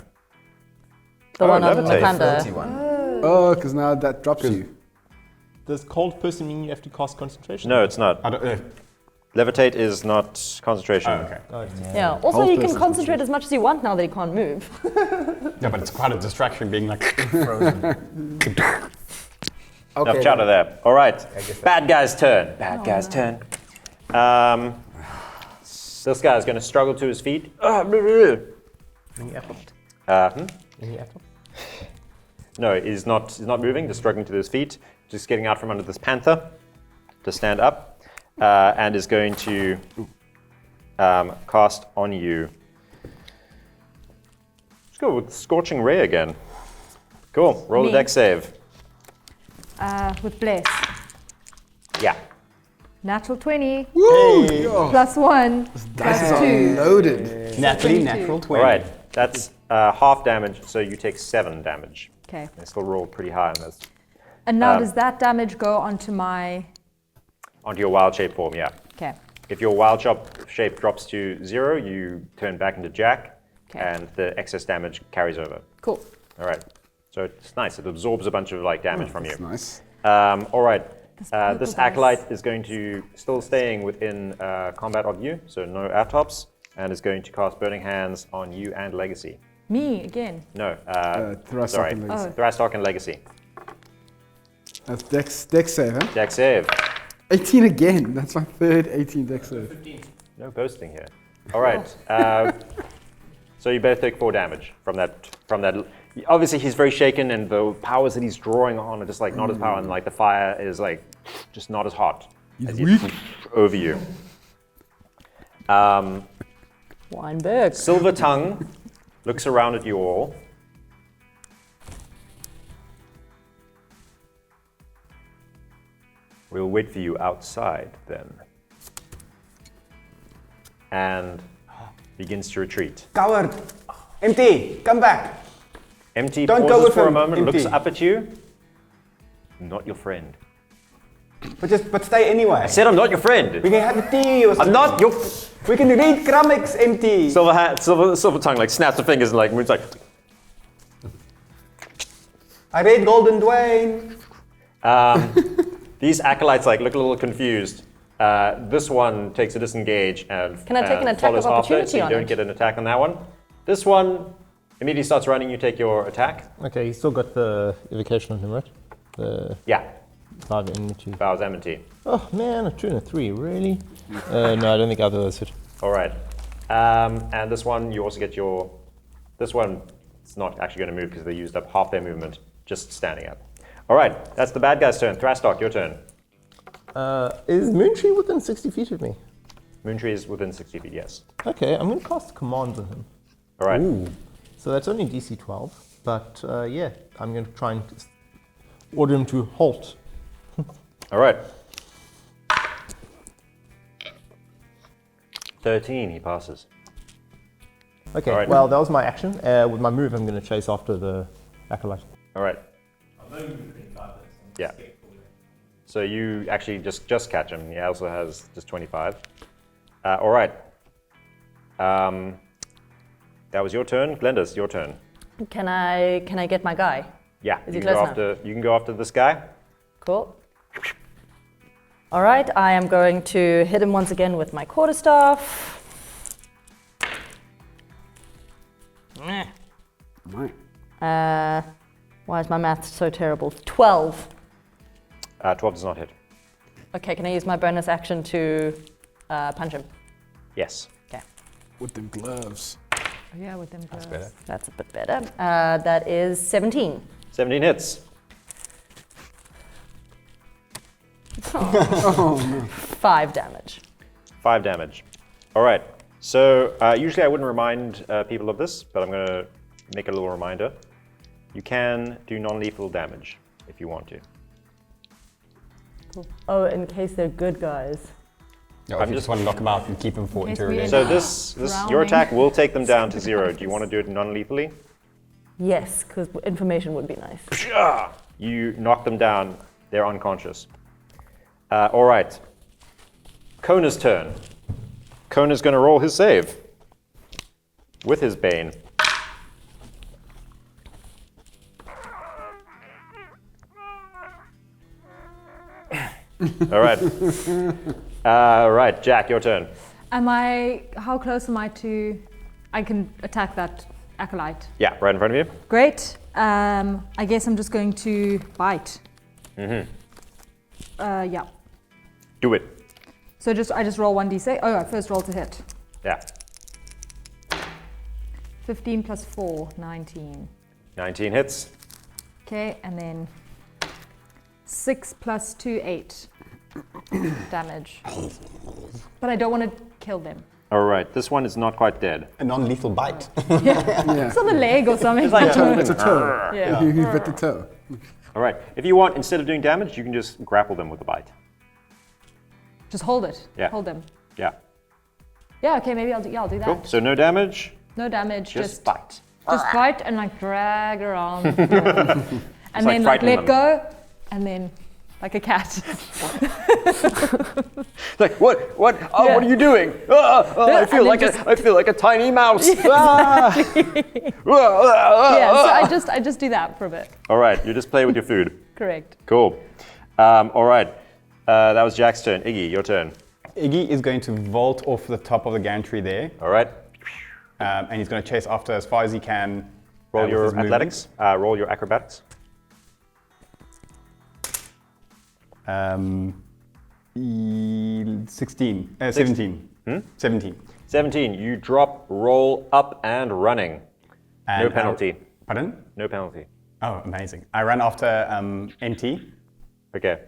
The one on levitate. Makhanda. Oh, because now that drops you. Does cold person mean you have to cast concentration? No, it's not. I don't. Levitate is not concentration. Oh, okay. Oh, it's- Yeah. Also, Whole he can person's concentrate as much as he wants now that he can't move. Yeah, but it's quite a distraction being like. Enough chatter there. All right. Bad guy's turn. Bad guy's turn. This guy's going to struggle to his feet. Any effort? Any effort? No, he's not moving, just struggling to his feet, just getting out from under this panther to stand up, and is going to cast on you. Let's go with Scorching Ray again. Cool. Roll a Me. dex save. With Bless. Yeah. Natural 20. Woo! Plus 1. Dice Plus are 2. loaded. Naturally, 22. natural 20. All right. That's half damage, so you take 7 damage. Okay. I still roll pretty high on this. And now does that damage go onto my. Onto your wild shape form, yeah. Okay. If your wild shape drops to 0, you turn back into Jack, Okay. and the excess damage carries over. Cool. All right. So it's nice. It absorbs a bunch of like damage from you. That's nice. All right. purple This dice. acolyte is going to still staying within combat of you, so no atops, and is going to cast Burning Hands on you and Legacy. Me again. No. Thrastok sorry. and Legacy. Thrastok and Legacy. That's dex save, huh? Dex save. 18 again. That's my third 18 dex save. No boasting here. All right. So you both take 4 damage from that. Obviously, he's very shaken, and the powers that he's drawing on are just like not as power, and like the fire is like just not as hot as you over you. Weinberg. Silver Tongue looks around at you all We'll wait for you outside then. And begins to retreat. Coward! Empty! Come back! Empty Don't go pauses with for a him, moment, Empty. looks up at you. Not your friend. But stay anyway. I said I'm not your friend. We can have a tea or something. I'm not your... We can read comics, Empty. Silver tongue like snaps the fingers and like moves like... I read Golden Dwayne. These acolytes like look a little confused. This one takes a disengage and Can I take an attack follows of after, opportunity so you on don't it? get an attack on that one. This one immediately starts running, you take your attack. Okay, he's still got the evocation on him, right? The Yeah, 5 enmity. Bow's Enmity. Oh man, a 2 and a 3, really? No, I don't think either of those hit. All right. And this one, you also get your... This one, it's not actually going to move because they used up half their movement just standing up. All right, that's the bad guy's turn. Thrastark, your turn. Is Moontree within 60 feet of me? Moontree is within 60 feet, yes. Okay, I'm going to cast Command on him. All right. So that's only DC 12, but yeah, I'm going to try and order him to halt. All right. 13, he passes. Okay, All right. well, that was my action. With my move, I'm going to chase after the acolyte. All right. Yeah. So you actually just catch him. He also has just 25. All right. That was your turn. Glenda's your turn. Can I get my guy? Yeah. Is you he can go close after. You can go after this guy. Cool. All right, I am going to hit him once again with my quarterstaff. Right. Why is my math so terrible? 12. 12 does not hit. Okay, can I use my bonus action to punch him? Yes. Okay, With them gloves. Oh, yeah, with them gloves. Better. that's a bit better. That is 17. 17 hits. 5 damage. 5 damage. All right. So usually I wouldn't remind people of this, but I'm going to make a little reminder. You can do non-lethal damage if you want to. Oh, in case they're good guys. No, if you just want to knock them out and keep them for In case we interrogation. end So up your drowning. attack will take them down to 0. Do you want to do it non-lethally? Yes, because information would be nice. You knock them down. They're unconscious. All right. Kona's turn. Kona's going to roll his save with his Bane. All right. Right, Jack, your turn. How close am I to, I can attack that acolyte? Yeah, right in front of you. Great. I guess I'm just going to bite. Mm-hmm. Yeah. Do it. So I just roll 1d6. Oh, I first roll to hit. Yeah. 15 plus 4, 19. 19 hits. Okay, and then 6 plus 2, 8 damage. But I don't want to kill them. All right, this one is not quite dead. A non-lethal bite. Yeah. It's on the leg or something. It's a toe. Yeah. You bit the toe. All right, if you want, instead of doing damage, you can just grapple them with a bite. Just hold it. Yeah. Hold them. Yeah. Yeah, okay, maybe I'll do that. Cool. So no damage, No damage, just bite. just bite and like drag around. The floor. And like then like frighten let them. go and then like a cat. Like what? Oh, Yeah. what are you doing? I feel and then I feel like a tiny mouse. Yeah, so I just do that for a bit. All right, you just play with your food. Correct. Cool. All right, that was Jack's turn. Iggy, your turn. Iggy is going to vault off the top of the gantry there, All right, and he's going to chase after as far as he can. roll with your his movement. athletics. Roll your acrobatics. 17. 17. 17. You drop, roll up, and running. And No penalty. Pardon? No penalty. Oh, amazing. I ran after NT. Okay.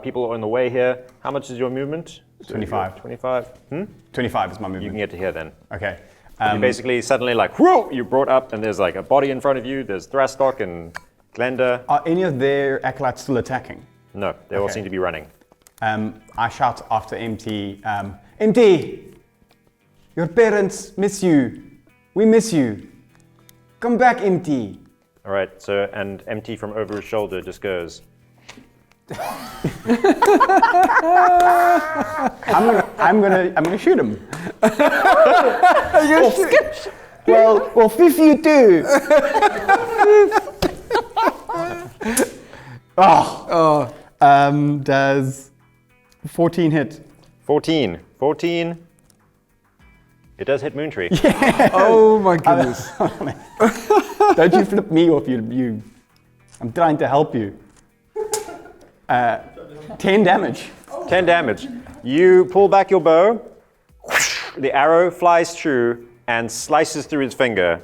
People are on the way here. How much is your movement? 25. 25. 25 is my movement. You can get to here then. Okay. You basically suddenly like, whoa, you brought up and there's like a body in front of you. There's Thrastark and Glenda. Are any of their acolytes still attacking? No, they all Okay. seem to be running. I shout after MT, MT, your parents miss you. We miss you. Come back, MT. All right, so, and MT from over his shoulder just goes, I'm gonna shoot him. Well, Fiff you too. Does 14 hit? 14. 14. It does hit Moontree. Oh my goodness. Don't you flip me off, you. I'm trying to help you. 10 damage. 10 damage. You pull back your bow, the arrow flies true and slices through his finger,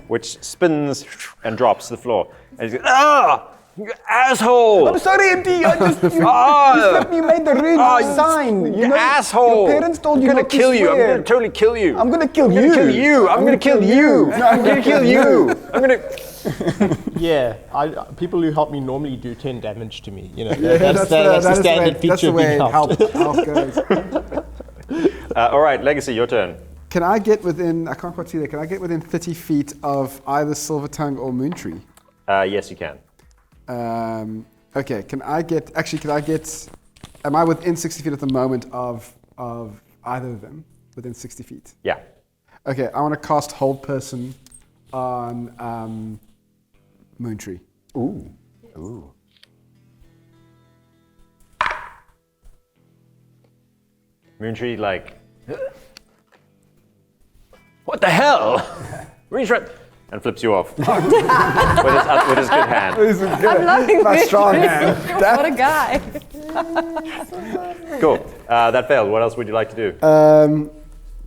which spins and drops to the floor. And he goes, "Ah! You asshole! I'm sorry, MT. I just you made the ring sign. You asshole! Your parents told you I'm gonna not to kill you. I'm swear. gonna totally kill you. I'm gonna kill I'm you. gonna kill you. I'm gonna kill you. No, I'm gonna kill you. I'm gonna. Yeah, people who help me normally do 10 damage to me. You know, Yeah, that's the standard that's feature the of way being helped. health goes. All right, Legacy, your turn. Can I get within, I can't quite see that, can I get within 30 feet of either Silvertongue or Moontree? Yes, you can. Okay, am I within 60 feet at the moment of either of them? Within 60 feet? Yeah. Okay, I want to cast Hold Person on Moontree. Ooh. Moontree, like, what the hell? Reach right, and flips you off with his good hand. I'm loving My this. strong hand. What a guy. Cool. That failed. What else would you like to do?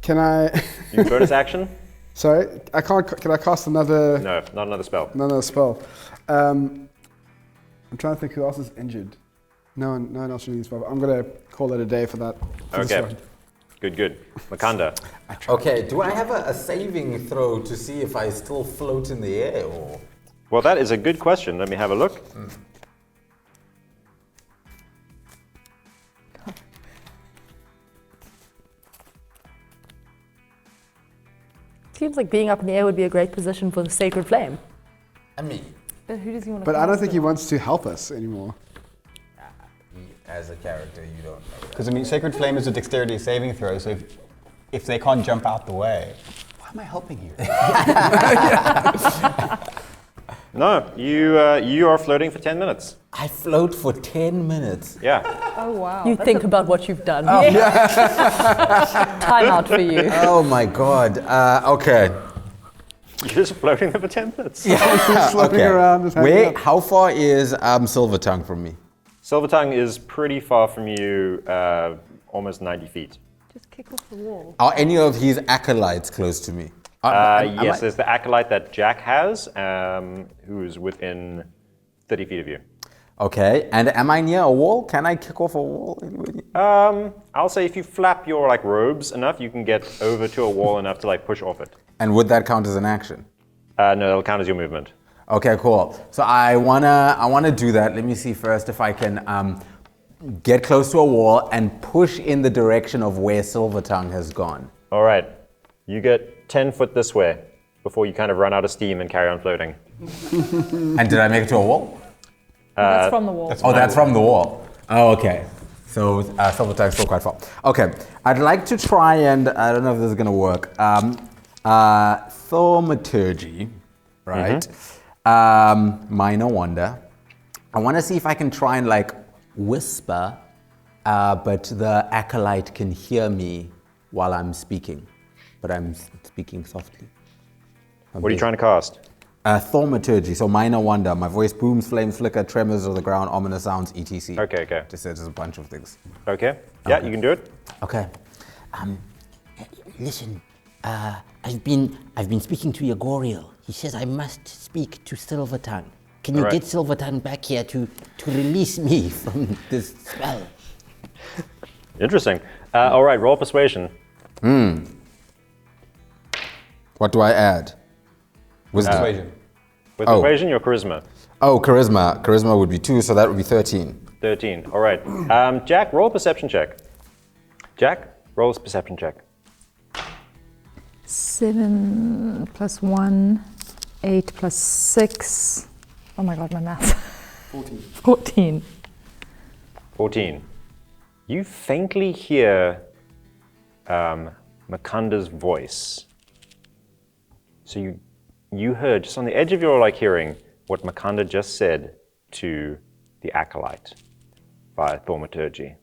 Can I? You bonus action? Sorry, I can't. Can I cast another? No, not another spell. Another spell. I'm trying to think who else is injured. No one else really needs spell. I'm gonna call it a day for that. for this Okay. round. Good. Makhanda. Okay, do I have a saving throw to see if I still float in the air or? Well, that is a good question. Let me have a look. Seems like being up in the air would be a great position for the sacred flame. I mean, But who does he want to But I don't cast think it he on? wants to help us anymore. as a character, you don't know. Because I mean, Sacred Flame is a dexterity saving throw, so if they can't jump out the way, why am I helping you? No, you are floating for 10 minutes. I float for 10 minutes. Yeah. Oh, wow. You That's think about what you've done. Time out for you. Oh my god. Okay. You're just floating there for 10 minutes. Floating around, just hanging Where? out. How far is Silvertongue from me? Silvertongue is pretty far from you, almost 90 feet. Just kick off the wall. Are any of his acolytes close to me? Yes, there's the acolyte that Jack has, who's within 30 feet of you. Okay. And am I near a wall? Can I kick off a wall? Anybody? I'll say if you flap your robes enough, you can get over to a wall enough to push off it. And would that count as an action? No, it'll count as your movement. Okay, cool. So I wanna do that. Let me see first if I can get close to a wall and push in the direction of where Silvertongue has gone. All right, you get 10 foot this way before you kind of run out of steam and carry on floating. And did I make it to a wall? That's from the wall. That's from the wall. Oh, okay. So Silvertongue's still quite far. Okay, I'd like to try and, I don't know if this is gonna work, thaumaturgy, right? Minor wonder. I wanna see if I can try and whisper, but the acolyte can hear me while I'm speaking, but I'm speaking softly. What are you trying to cast? Thaumaturgy, so minor wonder. My voice booms, flames flicker, tremors of the ground, ominous sounds, etc. Okay. Just says a bunch of things. Okay. Yeah, you can do it. Okay. Listen, I've been speaking to Yagoriel. He says I must speak to Silvertongue. Can you All right. get Silvertongue back here to release me from this spell? Interesting. All right, roll persuasion. What do I add? Wisdom. Persuasion. With Oh. persuasion, your charisma. Oh, charisma. Charisma would be 2, so that would be 13. 13. All right. Jack, roll a perception check. Jack, roll a perception check. 7 plus 1, 8 plus 6. Oh my god, my math. 14. 14. You faintly hear Makhanda's voice. So you heard just on the edge of your hearing what Makhanda just said to the acolyte via thaumaturgy.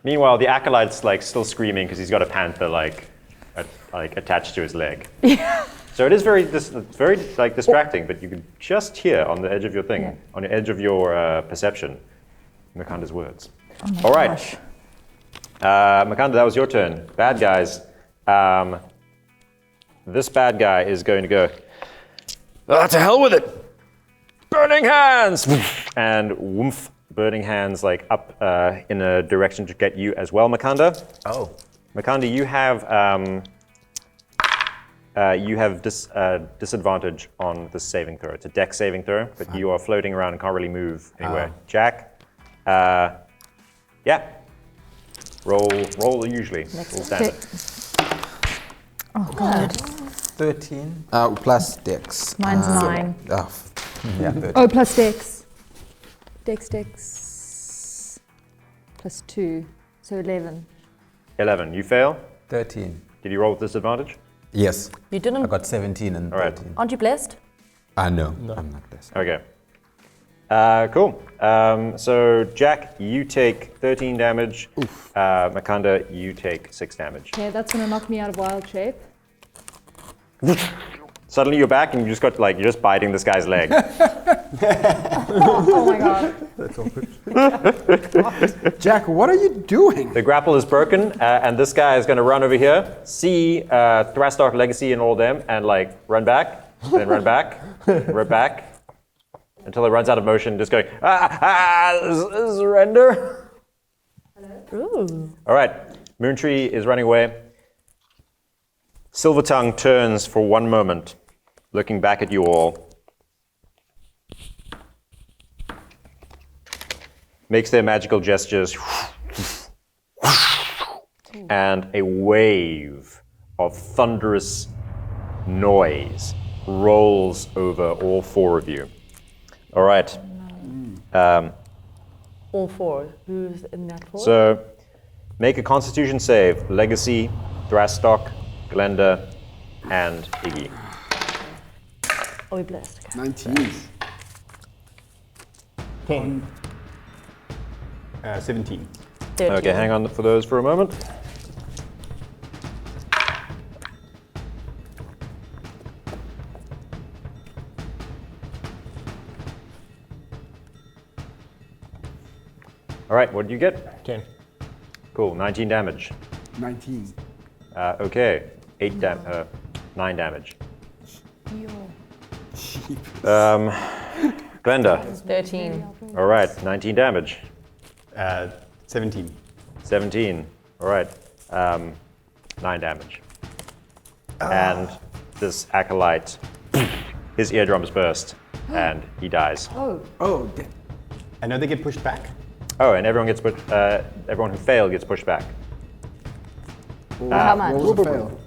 Meanwhile, the acolyte's still screaming because he's got a panther attached to his leg. So it is very distracting, but you can just hear on the edge of your thing, on the edge of your perception, Makhanda's words. All right. Makhanda, that was your turn. Bad guys. This bad guy is going to go, to hell with it! Burning hands! And woomph, burning hands up in a direction to get you as well, Makhanda. Oh. Makhanda, you have disadvantage on the saving throw. It's a dex saving throw, but you are floating around and can't really move anywhere. Jack, yeah. Roll usually. Roll standard. Oh god. 13. Plus dex. Mine's 9. Oh, yeah, 13. Oh, plus dex. Dex. Plus 2. So 11. 11. You fail. 13. Did you roll with disadvantage? Yes. You didn't. I got 17 and All right. 13. Aren't you blessed? No, I'm not blessed. Okay. Cool. So Jack, you take 13 damage. Makhanda, you take 6 damage. Okay, that's gonna knock me out of wild shape. Suddenly you're back and you just got you're just biting this guy's leg. Oh my god. That's awkward. Jack, what are you doing? The grapple is broken, and this guy is going to run over here, see Thrastark Legacy and all them, and run back, then run back, run back, until it runs out of motion, just going, surrender. Ooh. All right, Moontree is running away. Silvertongue turns for one moment, looking back at you all. Makes their magical gestures. And a wave of thunderous noise rolls over all 4 of you. All right. All 4. Who's in that 4? So make a constitution save. Legacy, Thrastark, Glenda, and Iggy. Are we blessed? Okay. 19. 10. 17. 13. Okay, hang on for those for a moment. All right, what did you get? 10. Cool, 19 damage. 19. Okay, 9 damage. Glenda. 13. All right, 19 damage. 17. 17. All right, 9 damage. And this acolyte, his eardrums burst, and he dies. Oh, damn. I know they get pushed back. Oh, and everyone who failed gets pushed back. How much? What was a fail?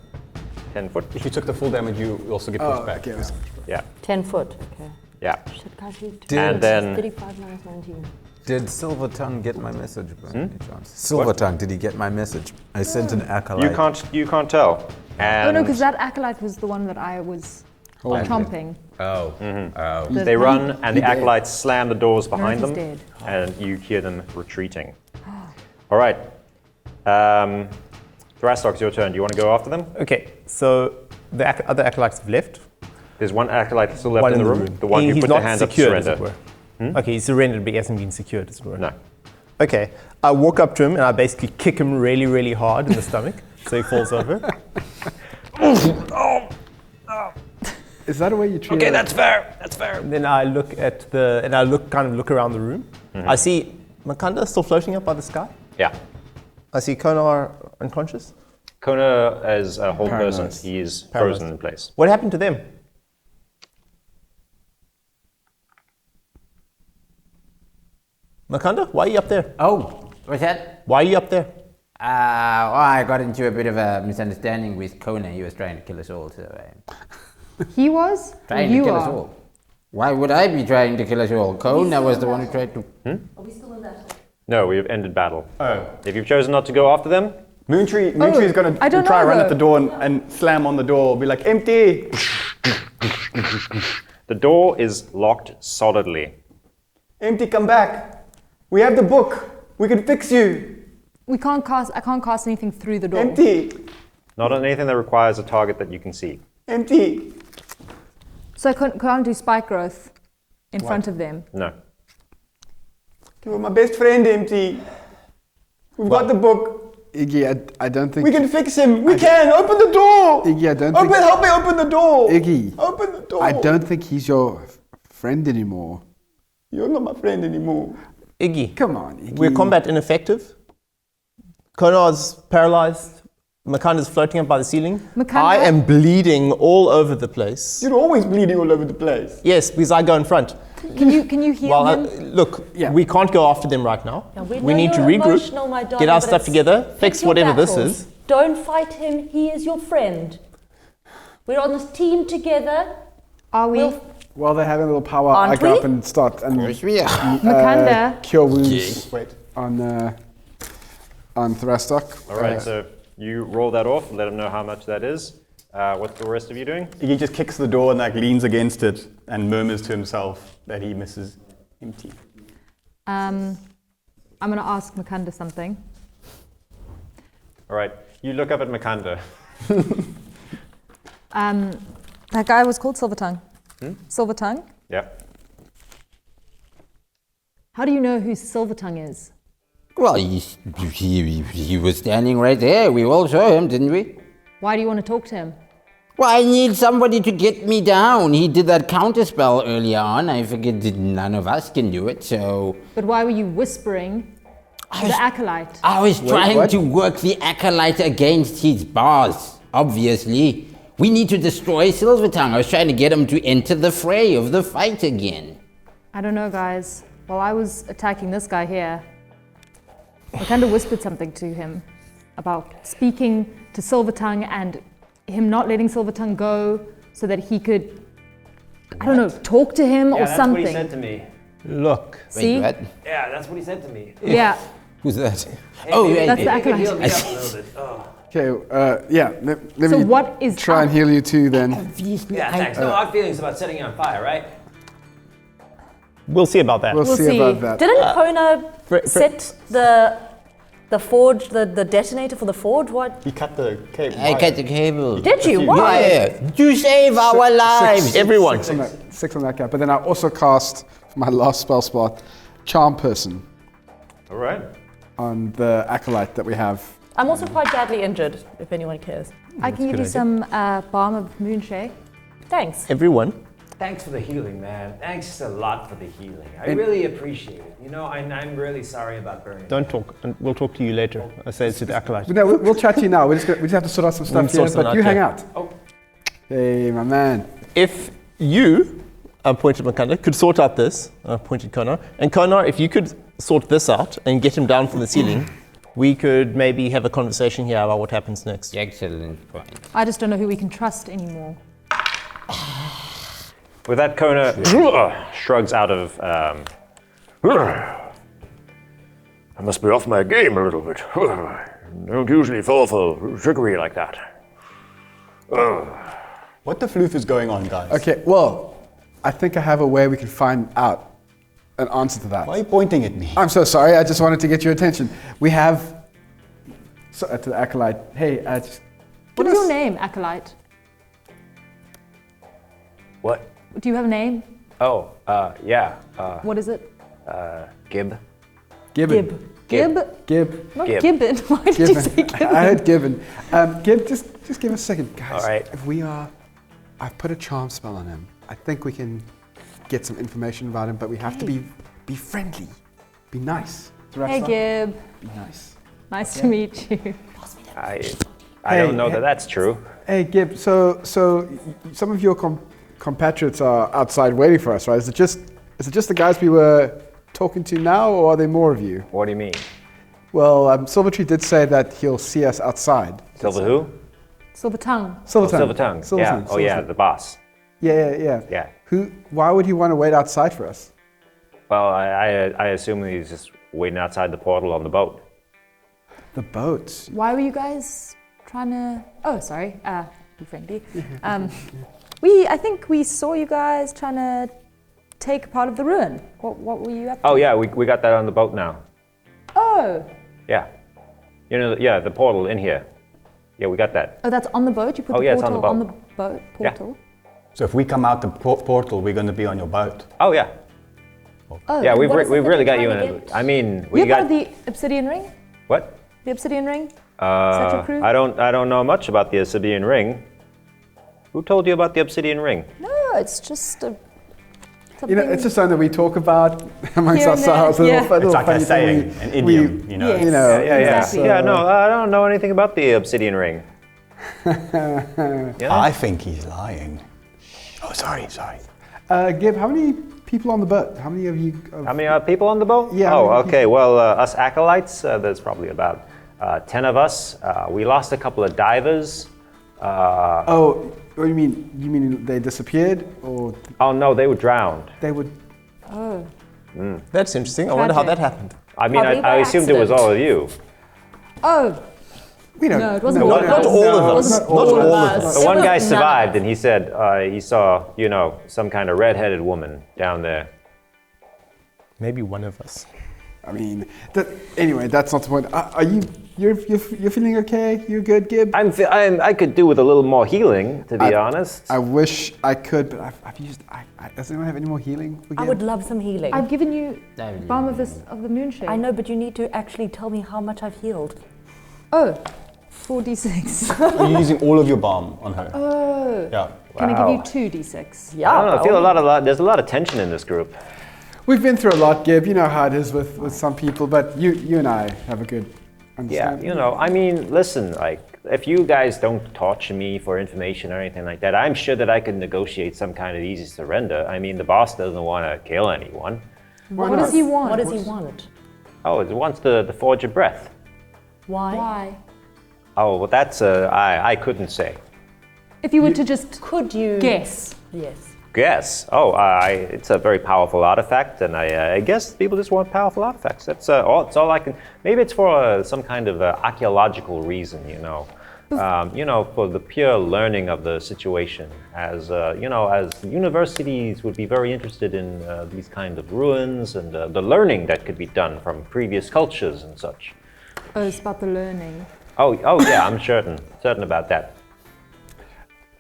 10 foot. If you took the full damage, you also get pushed Oh, back. okay. Yeah, 10 foot. Okay. yeah. Shit, guys, And then 35 minus 19. Did Silvertongue get my message by any chance? Silvertongue, did he get my message? I sent an acolyte. you can't tell. And Oh no, because that acolyte was the one that I was chomping. Oh. Oh. they run, and the acolytes slam the doors behind he's them, dead. and you hear them retreating. All right. Thrastark, it's your turn. Do you want to go after them? Okay, so the other acolytes have left. There's one acolyte still left One in the room. The one who He's put not their hands up to secured, as it surrender. were. Okay, he's surrendered, but he hasn't been secured, as it were. No. Okay, I walk up to him and I basically kick him really, really hard in the stomach, so he falls over. Is that a way you treat Okay, it? that's fair. That's fair. Then I look at look around the room. I see Makhanda still floating up by the sky. Yeah. I see Kona unconscious. Kona as a whole person, Paralyzed. he is Paralyzed. frozen in place. What happened to them? Makhanda, why are you up there? Oh, what's that? Why are you up there? Well, I got into a bit of a misunderstanding with Kona. He was trying to kill us all, so He was? Or trying to you kill us are? all. Why would I be trying to kill us all? Kona was the one who tried to. Are we still in battle? No, we have ended battle. Oh. If you've chosen not to go after them, Moontree is going I to don't try know, run at though. the door and slam on the door, be like, empty! the door is locked solidly. Empty, come back. We have the book. We can fix you. I can't cast anything through the door. Empty. Not on anything that requires a target that you can see. Empty. So I can't do spike growth in front of them. No. You were my best friend, Empty. We've got the book. Iggy, I don't think. We can fix him. We can. Open the door. Iggy, I don't Open, think. help me open the door. Iggy, Open the door. I don't think he's your friend anymore. You're not my friend anymore. Iggy, Come on, Iggy. we're combat ineffective. Kona's paralyzed. Makhanda's floating up by the ceiling. Makhanda? I am bleeding all over the place. You're always bleeding all over the place. Yes, because I go in front. Can you heal Well, him? look, Yeah. we can't go after them right now. Yeah, we know need to you're regroup, emotional, my darling, get our but stuff it's- together, pick fix your whatever this battles. is. Don't fight him. He is your friend. We're on this team together. Are we? We'll- While they're having a little power, Aren't I go we? up and start and Makhanda. cure wounds Wait. on Thrastock. All right, so you roll that off, let them know how much that is. What's the rest of you doing? He just kicks the door and like leans against it and murmurs to himself that he misses Empty. I'm going to ask Makhanda something. All right, you look up at Makhanda. That guy was called Silvertongue. Silvertongue? Yeah. How do you know who Silvertongue is? Well, he was standing right there. We all saw him, didn't we? Why do you want to talk to him? Well, I need somebody to get me down. He did that counterspell earlier on. I figured that none of us can do it, so But why were you whispering to the acolyte? I was trying what? to work the acolyte against his boss, obviously. We need to destroy Silvertongue. I was trying to get him to enter the fray of the fight again. I don't know, guys. While I was attacking this guy here, Makhanda whispered something to him about speaking to Silvertongue and him not letting Silvertongue go so that he could, I don't know, talk to him or something. to me. Look, See? Wait, what? Yeah, that's what he said to me. Yeah, Who's that? Oh, right. that's the Maybe you could acolyte. heal me up a little bit. Oh. Okay, yeah. Let So me what is try and up? heal you too then. Obviously, Yeah, thanks. No hard feelings about setting you on fire, right? we'll see about that. We'll We'll see see. about that. Didn't Kona Fr- set the forge, the detonator for the forge? What? He cut the cable. I cut the cable. Did you? Why? Yeah, to save our lives. Everyone. Six on that guy. But then I also cast for my last spell spot, Charm Person All right. on the acolyte that we have. I'm also quite badly injured, if anyone cares. I can give you some balm of moonshade. Thanks. Everyone. Thanks for the healing, man. Thanks a lot for the healing. I really appreciate it. You know, I'm really sorry about burning. Don't talk, and we'll talk to you later. I say it to the acolyte. But no, we'll chat to you now. We just have to sort out some stuff sort here. some But out, you hang yeah. out. Oh. Hey, my man. If you, I pointed Makhanda, could sort out this, I pointed Kona, and Kona, if you could sort this out and get him down from the ceiling, we could maybe have a conversation here about what happens next. Excellent point. I just don't know who we can trust anymore. With that, Kona shrugs out of. I must be off my game a little bit. Don't usually fall for trickery like that. What the floof is going on, guys? Okay, well, I think I have a way we can find out an answer to that. Why are you pointing at me? I'm so sorry. I just wanted to get your attention. We have to the acolyte. Hey, just What is your name, acolyte? What? Do you have a name? Oh, yeah. What is it? Gib. Gibbon. Gib? Gib. Not Gib. Gibbon. Why did you Gibbon. say Gibbon? I heard Gibbon. Gib, just give us a second, guys. All right. If we are, I've put a charm spell on him. I think we can get some information about him, but we have to be friendly, be nice. Hey, Gib. Be nice. Nice to meet you. I don't know that that's true. Hey, Gib. So some of your compatriots are outside waiting for us, right? Is it just the guys we were talking to now, or are there more of you? What do you mean? Well, Silvertree did say that he'll see us outside. Silver who? Silver tongue. Silver Tongue. Yeah. Oh yeah, the boss. Yeah. Yeah. Why would he want to wait outside for us? Well, I assume he's just waiting outside the portal on the boat. The boat. Why were you guys trying to? Oh, sorry. Be friendly. I think we saw you guys trying to take part of the ruin. What were you up to? Oh yeah, we got that on the boat now. Oh. Yeah. You know, yeah, the portal in here. Yeah, we got that. Oh, that's on the boat? You put Oh, the yeah, it's portal on the on the boat? Portal? So if we come out the portal, we're going to be on your boat. Oh yeah. Oh, Yeah, we've what is it that really you're got you in trying to it. get? I mean, we You're part got of the Obsidian Ring? what? The Obsidian Ring? Is that your crew? I don't know much about the Obsidian Ring. Who told you about the Obsidian Ring? No, it's just a. You know, it's just something that we talk about amongst Here and there, ourselves. yeah. It's like a saying, an idiom, you know. Yes. You know, Yeah. Exactly. Yeah, no, I don't know anything about the Obsidian Ring. Yeah? I think he's lying. Oh, sorry. Gib, how many people on the boat? How many of you? How many people on the boat? Yeah, Oh, how many okay. Well, us acolytes, there's probably about 10 of us. We lost a couple of divers. Oh, what do you mean? You mean they disappeared, or Oh no, they were drowned. they would? Oh. That's interesting. I wonder how Tragic. that happened. I mean, Probably I by assumed it was accident. all of you. Oh. We don't. No, it wasn't no, all of us. Not all of us. Wasn't Not all of us. us. The one was guy none. survived, and he said he saw, some kind of red-headed woman down there. Maybe one of us. I mean, anyway, that's not the point. Are you? You're feeling okay? You're good, Gib? I could do with a little more healing, to be honest. I wish I could, but I've used. Does anyone have any more healing for Gib? I would love some healing. I've given you Balm of the Moonshade. I know, but you need to actually tell me how much I've healed. Oh. 4d6. Are you using all of your balm on her? Oh. Yeah. Can I give Wow. you 2d6? Yeah. I don't know. I feel there's a lot of tension in this group. We've been through a lot, Gib. You know how it is with some people, but you and I have a good Yeah, understanding. I mean, listen, like, if you guys don't torture me for information or anything like that, I'm sure that I could negotiate some kind of easy surrender. I mean, the boss doesn't want to kill anyone. What does he want? What does he want? Oh, it wants the Forge of Breath. Why? Why? Oh, well, that's, I couldn't say. If you were to just Could you guess. Yes. Guess. Oh, it's a very powerful artifact, and I guess people just want powerful artifacts. That's it's all I can. Maybe it's for some kind of archaeological reason, for the pure learning of the situation. As as universities would be very interested in these kind of ruins and the learning that could be done from previous cultures and such. Oh, it's about the learning. Oh yeah, I'm certain about that.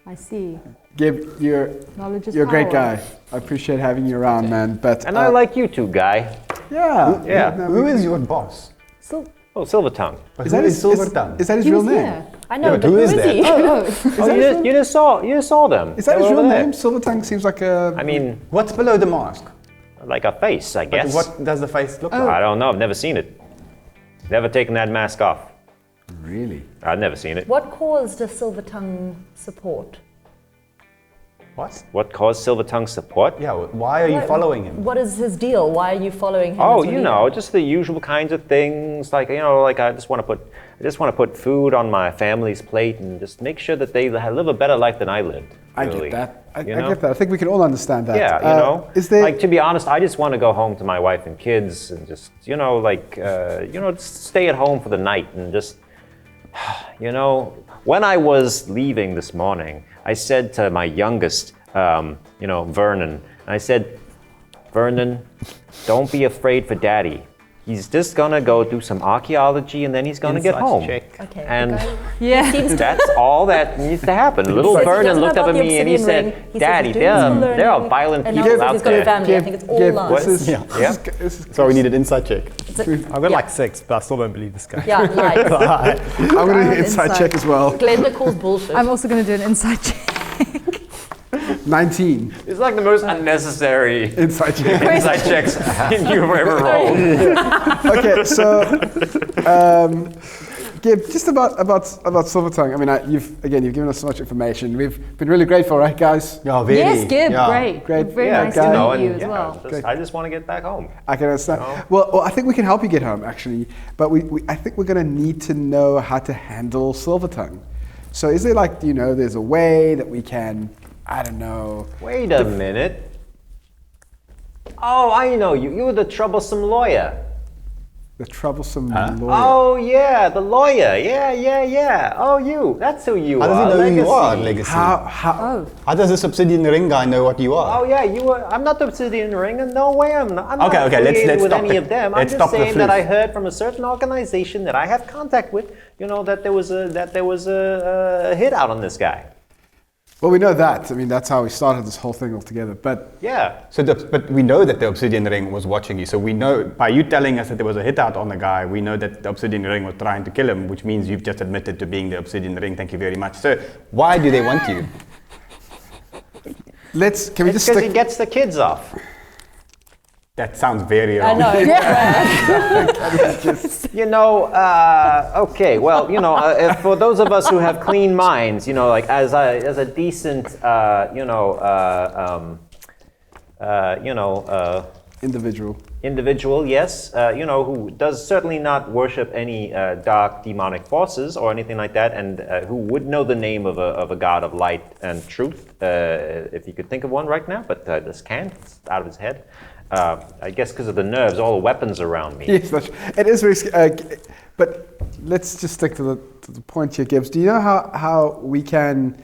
I see. Gib, you're Knowledge is a great power. guy. I appreciate having you around, man. But And I like you two, guy. yeah, Yeah. no, Who is your boss? So Oh, Silver Tongue. Is that his Silver Tongue? Is that his He real was name? here. I know, Yeah, but who is is that? he? Oh, you just saw them. Is that They his were real over there. name? Silvertongue seems like a. I mean, What's below the mask? like a face, I But guess. what does the face look Oh. like? I don't know. I've never seen it. Never taken that mask off. Really? I've never seen it. What cause does Silver Tongue support? What? What caused Silver Tongue support? Yeah, why are you following him? What is his deal? Why are you following him? Oh, as your leader? just the usual kinds of things. Like I just want to put food on my family's plate and just make sure that they live a better life than I lived. I really. get that. I You know? get that. I think we can all understand that. Yeah, Is there? like, to be honest, I just want to go home to my wife and kids and just, just stay at home for the night and just, when I was leaving this morning, I said to my youngest, Vernon, I said, Vernon, don't be afraid for Daddy. He's just gonna go do some archaeology and then he's gonna get Insight home. check. Okay. And Yeah. that's all that needs to happen. Little Says he Vernon doesn't looked know up at about the me and he obsidian said, ring. He says Daddy, he's doing some learning, there are violent and now people he says out he's got a there. family. I think it's all lies. This is, Yeah. this is- this is- Sorry, we need an inside check. I've got like 6, but I still don't believe this guy. Yeah, lies. I'm going to do an inside Inside. check as well. Glenda calls bullshit. I'm also going to do an inside check. 19 It's like the most unnecessary inside check. inside checks you've ever rolled. Okay, so Gib, just about Silvertongue. I mean, you've given us so much information. We've been really grateful, right, guys? Yeah, very. Yes, Gib, Yeah. great. Great. Very Yeah, nice guy. to meet you as well. I just want to get back home. I can understand. No. Well, I think we can help you get home, actually. But I think we're going to need to know how to handle Silvertongue. So is there there's a way that we can, I don't know. Wait a minute. Oh, I know you. You're the troublesome lawyer. The troublesome lawyer. Oh, yeah, the lawyer. Yeah. Oh, you. That's who you How are. does he know who you are, Legacy. Legacy? How does this Obsidian Ring guy know what you are? Oh, yeah, you were. I'm not the Obsidian Ring, and no way I'm not. I'm Okay, not okay, let's affiliated with stop any the- of them. I'm let's just stop the saying that I floof. heard from a certain organization that I have contact with, that there was a hit out on this guy. Well, we know that. I mean, that's how we started this whole thing altogether. But Yeah. But we know that the Obsidian Ring was watching you. So we know, by you telling us that there was a hit out on the guy, we know that the Obsidian Ring was trying to kill him, which means you've just admitted to being the Obsidian Ring. Thank you very much. So why do they want you? can we It's just because stick? he gets the kids off. That sounds very I wrong. know. Okay, well, for those of us who have clean minds, as a decent, Individual. yes, who does certainly not worship any dark demonic forces or anything like that, and who would know the name of a god of light and truth, if he could think of one right now, but this can't. It's out of his head. I guess because of the nerves, all the weapons around me. Yes, it is very but let's just stick to the point here, Gibbs. Do you know how we can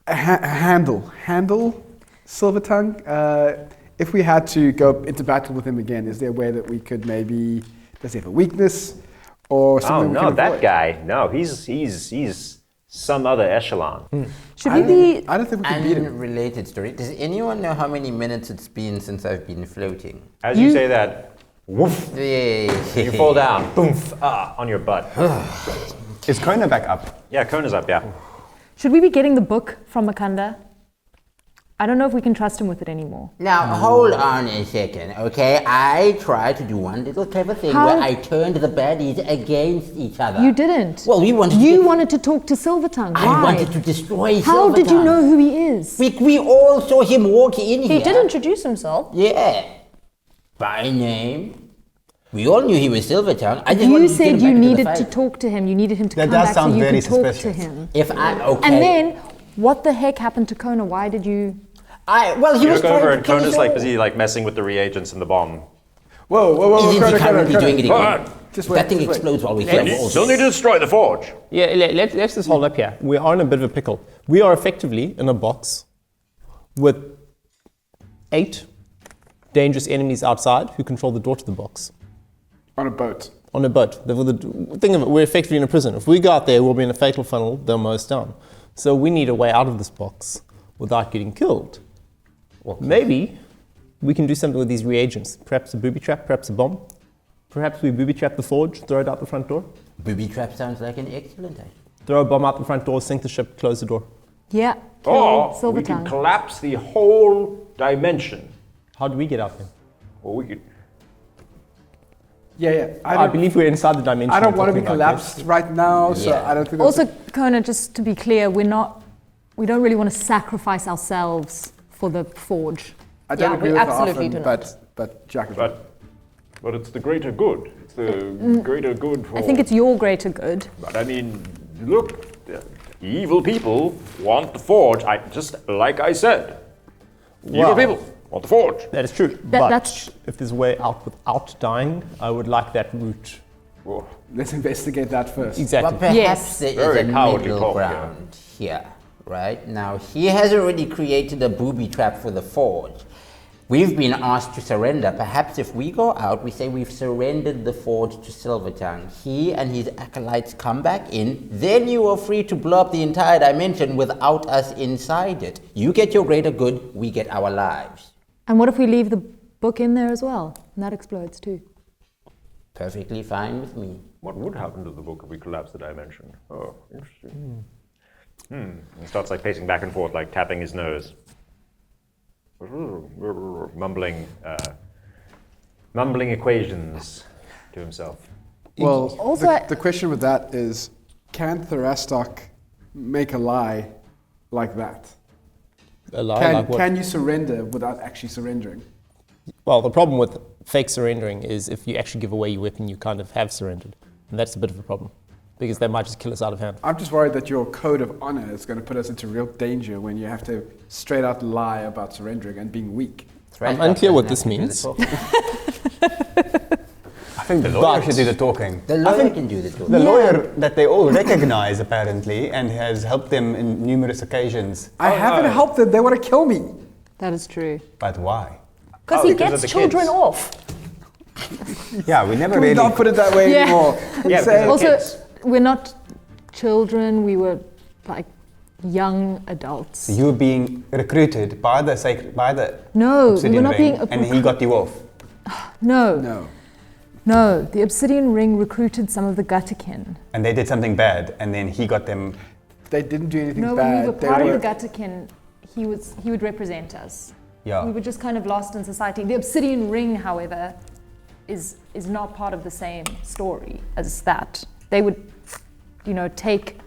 handle Silvertongue? If we had to go into battle with him again, is there a way that we could maybe, does he have a weakness or something? Oh no, that guy. No, he's some other echelon. Should we be? I don't think we can beat him. Unrelated story. Does anyone know how many minutes it's been since I've been floating? As you say that, woof, Yay. you fall down, boom, on your butt. Is Kona back up? Yeah, Kona's up, yeah. Should we be getting the book from Makhanda? I don't know if we can trust him with it anymore. Now, hold on a second, okay? I tried to do one little clever thing where I turned the baddies against each other. You didn't. Well, we wanted You to... wanted to talk to Silvertongue. Why? I wanted to destroy How did you Silvertongue. know who he is? We all saw him walk in here. He did introduce himself. Yeah. By name. We all knew he was Silvertongue. I just wanted You to get said him you back into the needed fight. to talk to him. You needed him to That come does back so sound you very could talk to suspicious. him. If I... Okay. And then, what the heck happened to Kona? Why did you... Well, he You was look trying over to and kill Kona's us like all. busy messing with the reagents in the bomb. Whoa, Isn't he currently Kona. doing it again? Just wait, That thing just wait. explodes while we're here. Still need to destroy the forge. Yeah, let's just hold up here. We are in a bit of a pickle. We are effectively in a box with 8 dangerous enemies outside who control the door to the box. On a boat. On a boat. Think of it, we're effectively in a prison. If we go out there, we'll be in a fatal funnel, they'll mow us down. So we need a way out of this box without getting killed. Well, maybe we can do something with these reagents. Perhaps a booby trap, perhaps a bomb. Perhaps we booby trap the forge, throw it out the front door. Booby trap sounds like an excellent idea. Throw a bomb out the front door, sink the ship, close the door. Yeah, Or kill we can Silvertongue. collapse the whole dimension. How do we get out there? Or we could... Yeah. I believe we're inside the dimension. I don't we're want to be talking about, yes? collapsed right now, so Yeah. I don't think Also, Kona, just to be clear, we don't really want to sacrifice ourselves for the forge. I don't Yeah, agree we with absolutely the do often, not. but Jack is right. But it's the greater good. It's the greater good for... I think it's your greater good. But I mean, look, the evil people want the forge. Just like I said. Evil Well- people want the forge. That is true. that's- But if there's a way out without dying, I would like that route. Oh, Let's investigate that first. Exactly. But perhaps Yes. there is Very a cowardly middle talk, ground here, right? Now, he has already created a booby trap for the forge. We've been asked to surrender. Perhaps if we go out, we say we've surrendered the forge to Silvertongue. He and his acolytes come back in. Then you are free to blow up the entire dimension without us inside it. You get your greater good, we get our lives. And what if we leave the book in there as well? And that explodes too. Perfectly fine with me. what would happen to the book if we collapse the dimension? Oh, interesting. He starts like pacing back and forth, like tapping his nose. Mumbling equations to himself. Well, Also, the question with that is, can Thrastok make a lie like that? A lie like what? Can you surrender without actually surrendering? Well, the problem with fake surrendering is if you actually give away your weapon, you kind of have surrendered. And that's a bit of a problem, because they might just kill us out of hand. I'm just worried that your code of honor is going to put us into real danger when you have to straight out lie about surrendering and being weak. I'm unclear what this means. I think the lawyer should do the talking. The lawyer can do the talking. The lawyer that they all recognize apparently and has helped them in numerous occasions. I haven't helped them. They want to kill me. that is true. But why? Because he because of gets the children kids. off. Yeah, we never Can we really. not put it that way Yeah. anymore? Yeah, Say- because Also, kids. we're not children. We were like young adults. You were being recruited by the No, we Obsidian were not Ring, being. and he got you off. No, no. no. The Obsidian Ring recruited some of the Gutterkin. And they did something bad, and then he got them. They didn't do anything No, bad. when we were They part were- of the Gutterkin, he would represent us. Yeah. We were just kind of lost in society. The Obsidian Ring, however, is not part of the same story as that. They would, take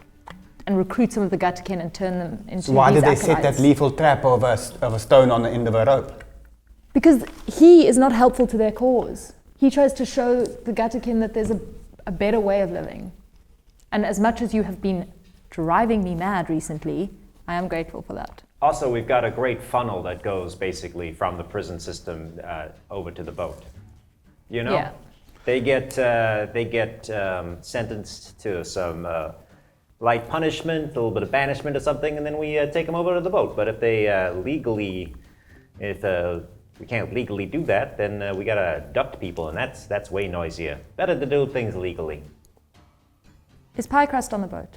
and recruit some of the Gutterkin and turn them into Why these did they set acolytes. that lethal trap of a stone on the end of a rope? Because he is not helpful to their cause. He tries to show the Gutterkin that there's a better way of living. And as much as you have been driving me mad recently, I am grateful for that. Also, we've got a great funnel that goes basically from the prison system over to the boat. You know, Yeah. they get sentenced to some light punishment, a little bit of banishment or something, and then we take them over to the boat. But if they we can't legally do that, then we gotta abduct people, and that's way noisier. Better to do things legally. Is Pie Crust on the boat?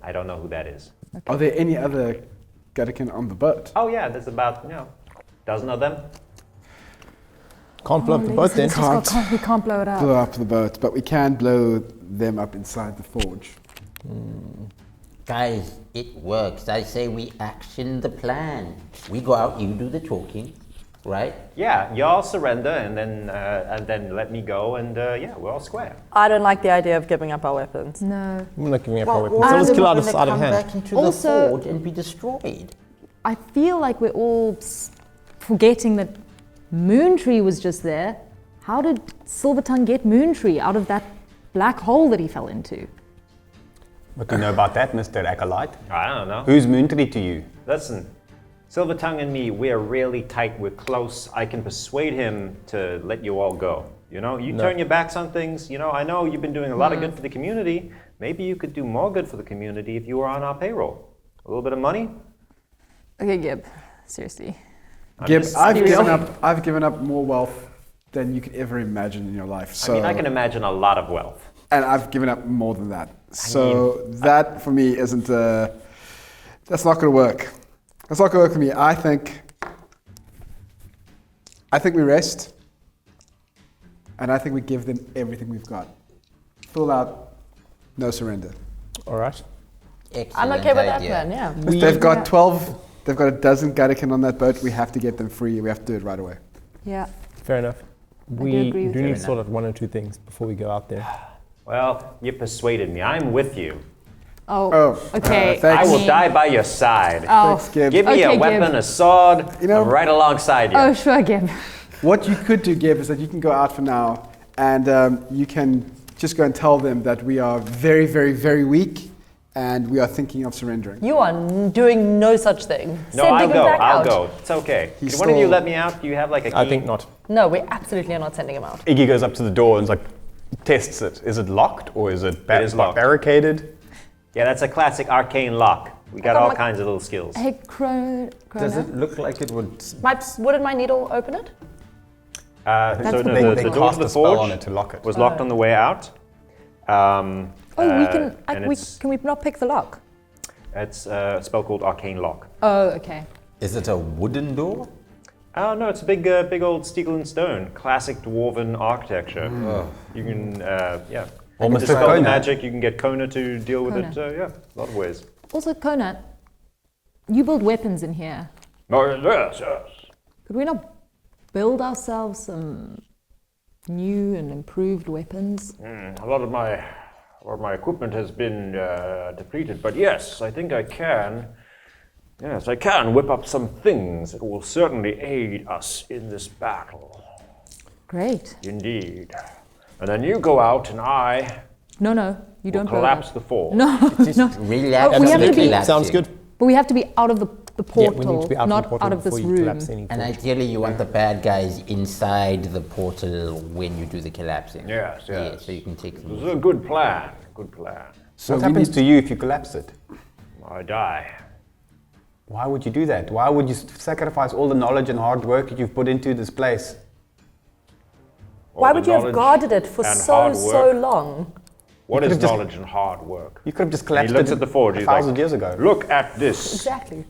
I don't know who that is. Are there any other Gutterkin on the boat? Oh yeah, there's about a dozen of them. Can't blow up the boat then. We can't blow it up. Blow up the boat, but we can blow them up inside the forge. Guys, it works. I say we action the plan. We go out, you do the talking, right? Yeah, y'all surrender and then let me go, and we're all square. I don't like the idea of giving up our weapons. No. I'm not giving up our Well, weapons. why So let's are kill we out of gonna out of come hand. back into Also- the forge and be destroyed? I feel like we're all forgetting that Moontree was just there. How did Silvertongue get Moontree out of that black hole that he fell into? What do you know about that, Mr. Acolyte? I don't know. Who's Moontree to you? Listen, Silvertongue and me, we're really tight, we're close. I can persuade him to let you all go. You turn your backs on things. I know you've been doing a lot of good for the community. Maybe you could do more good for the community if you were on our payroll. A little bit of money? Okay, Gib. Seriously. Gib, just I've given up more wealth than you could ever imagine in your life. So, I can imagine a lot of wealth. and I've given up more than that. So that for me isn't. That's not going to work. That's not going to work for me. I think we rest, and I think we give them everything we've got. Full out, no surrender. All right. Excellent I'm okay with that idea. plan, yeah. They've got 12. They've got a dozen Gutterkin on that boat. We have to get them free. We have to do it right away. Yeah. Fair enough. do We agree with do you. need to sort out one or two things before we go out there. Well, you persuaded me. I'm with you. Oh, Oh, okay. thanks. I will mean- die by your side. Oh, Thanks, Gib. Give me a Okay, weapon, Gib. a sword. You know- I'm right alongside you. oh, sure, Gib. What you could do, Gib, is that you can go out for now, and you can just go and tell them that we are very, very, very weak, and we are thinking of surrendering. You are doing no such thing. No, Send I'll Digger go. back I'll out. go. It's okay. He's Can one of you still- let me out? Do you have like a key? I think not. No, we absolutely are not sending him out. Iggy goes up to the door and tests it. Is it locked or is it, It is locked. barricaded? Yeah, that's a classic arcane lock. We got got all my- kinds of little skills. Hey, Krona. Does it look like it would? Wouldn't my needle open it? So the no, big the They door to cast the a spell forge on it to lock it. was locked on the way out. Oh, we can. and Can we not pick the lock? It's a spell called Arcane Lock. Oh, okay. Is it a wooden door? Oh no, it's a big old steel and stone, classic dwarven architecture. You can, yeah. Almost Dispel a the Kona. magic. You can get Kona to deal with it. Kona. Yeah, a lot of ways. Also, Kona, you build weapons in here. Oh, yes, yes. Could we not build ourselves some new and improved weapons? A lot of my equipment has been depleted, but yes, I think I can. Yes, I can whip up some things that will certainly aid us in this battle. Great. Indeed. And then you go out, and I No, you will don't collapse go the forge. out. No, no. Relax. we have to be- Sounds good. But we have to be out of the Yeah, portal, we need to be out not of the portal out of this before you room. collapse any And forge. ideally, you want the bad guys inside the portal when you do the collapsing. Yes, Yeah, yes. so you can take This them. is a good plan. Good plan. So What we happens need- to you if you collapse it? I die. Why would you do that? Why would you sacrifice all the knowledge and hard work that you've put into this place? Why All would the you have knowledge guarded it for and so hard work. long? What You is could've just- knowledge and hard work? You could have just He collapsed looks it at the forge. He's 1,000 like, years ago. Look at this Exactly.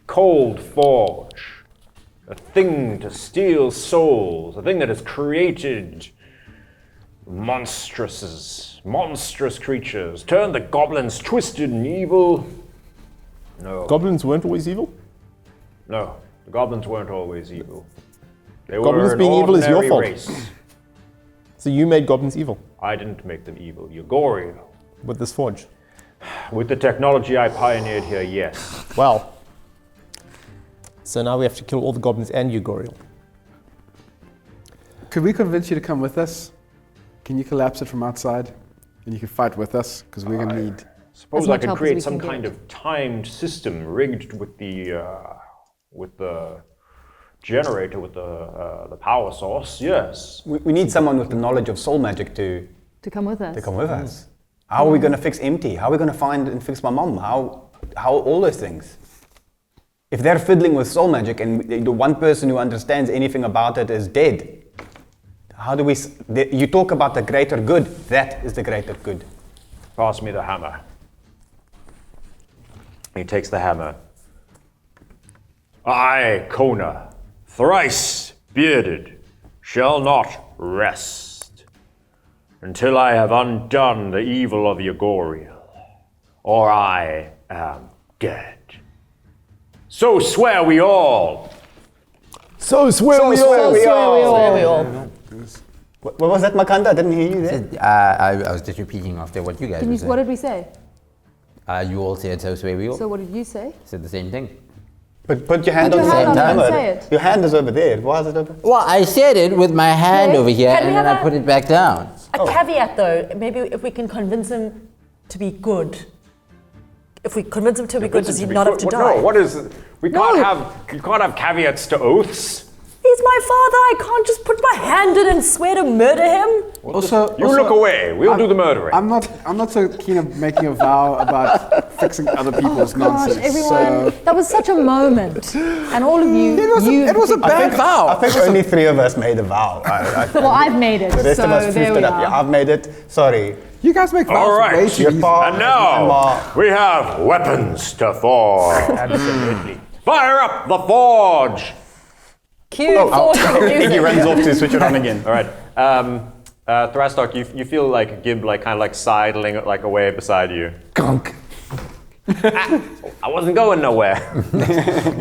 cold forge. A thing to steal souls. A thing that has created monstrous creatures. Turned the goblins twisted and evil. No. Goblins weren't always evil? No. The goblins weren't always evil. They Goblins were an being evil is your fault. ordinary race. So you made goblins evil I didn't make them evil. Yugoriel. with this forge. With the technology I pioneered here, yes. Well, so now we have to kill all the goblins and Ugoriel. Could we convince you to come with us? Can you collapse it from outside? And you can fight with us, because we're going to need... Suppose As I much could help as create we some can kind get. of timed system rigged with the generator, with the power source. Yes. We need someone with the knowledge of soul magic to To come with us. come with us. How are we going to fix Empty? How are we going to find and fix my mom? How all those things? If they're fiddling with soul magic and the one person who understands anything about it is dead, how do we... You talk about the greater good. That is the greater good. Pass me the hammer. He takes the hammer. I, Kona, Thrice-Bearded, shall not rest until I have undone the evil of Yugoriel, or I am dead. So swear we all. So swear we all! What was that, Makhanda? I didn't hear you there. I was just repeating after what you guys were What saying. did we say? You all said so swear we all. So what did you say? Said the same thing. But put your hand Put on your the hand on it and hammer. say it. Your hand is over there. Why is it over? Well, I said it with my hand Okay. over here, Can we and then have I a- put it back down. A caveat though, maybe if we can convince him to be good. If we convince him to be good, does he not have to die? No, what is it? You can't have caveats to oaths. He's my father, I can't just put my hand in and swear to murder him. You look away. We'll do the murdering. I'm not so keen of making a vow about fixing other people's nonsense. Gosh, everyone, So that was such a moment. And all of you, it was a bad vow. I think only 3 of us made a vow. well, I've made it, The rest so of us there flipped we it up. Yeah, are. I've made it. Sorry. You guys make vows All right. way too Your easy. pa- And now Ma. we have weapons to forge. Absolutely. Fire up the forge. Cue force Iggy music. runs off to switch it on again. All right. Thrastark, you feel like Gib kind of sidling away beside you. Gunk. I wasn't going nowhere.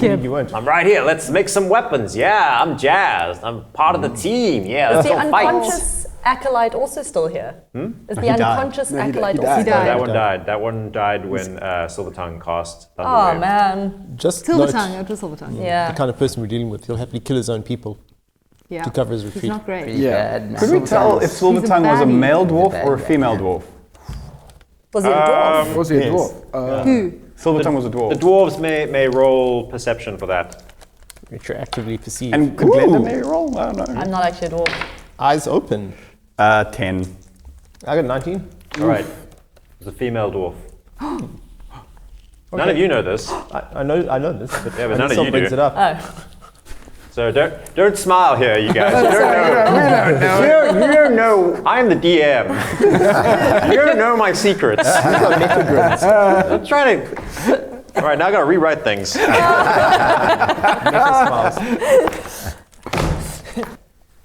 You weren't. I'm right here. Let's make some weapons. Yeah, I'm jazzed. I'm part of the team. Yeah, Is let's the go fight. unconscious acolyte also still here? Is the He died. unconscious he acolyte died. also He still died. here? That one died. That one died when Silver Tongue cast Thunder Oh Wave. man, Just Silver note tongue, it was silver tongue. yeah. the kind of person we're dealing with. He'll happily kill his own people Yeah. to cover his He's retreat. not great. Pretty Yeah. bad, man. Could we tell if Silver He's a Tongue was a baddie. male dwarf He's a or a bad female guy. dwarf? Was he a dwarf? Was he a Yes. dwarf? Who? Silver Tongue was a dwarf. The dwarves may roll perception for that. Retroactively perceived. And could Glenda maybe roll? I don't know. I'm not actually a dwarf. Eyes open. 10. I got 19. All right. It's a female dwarf. None of you know this, I know this, but, Yeah, but I none of still you brings do. it up. Oh, so don't smile here, you guys. You don't know. I'm the DM. You don't know my secrets. I'm trying to. All right, now I gotta rewrite things.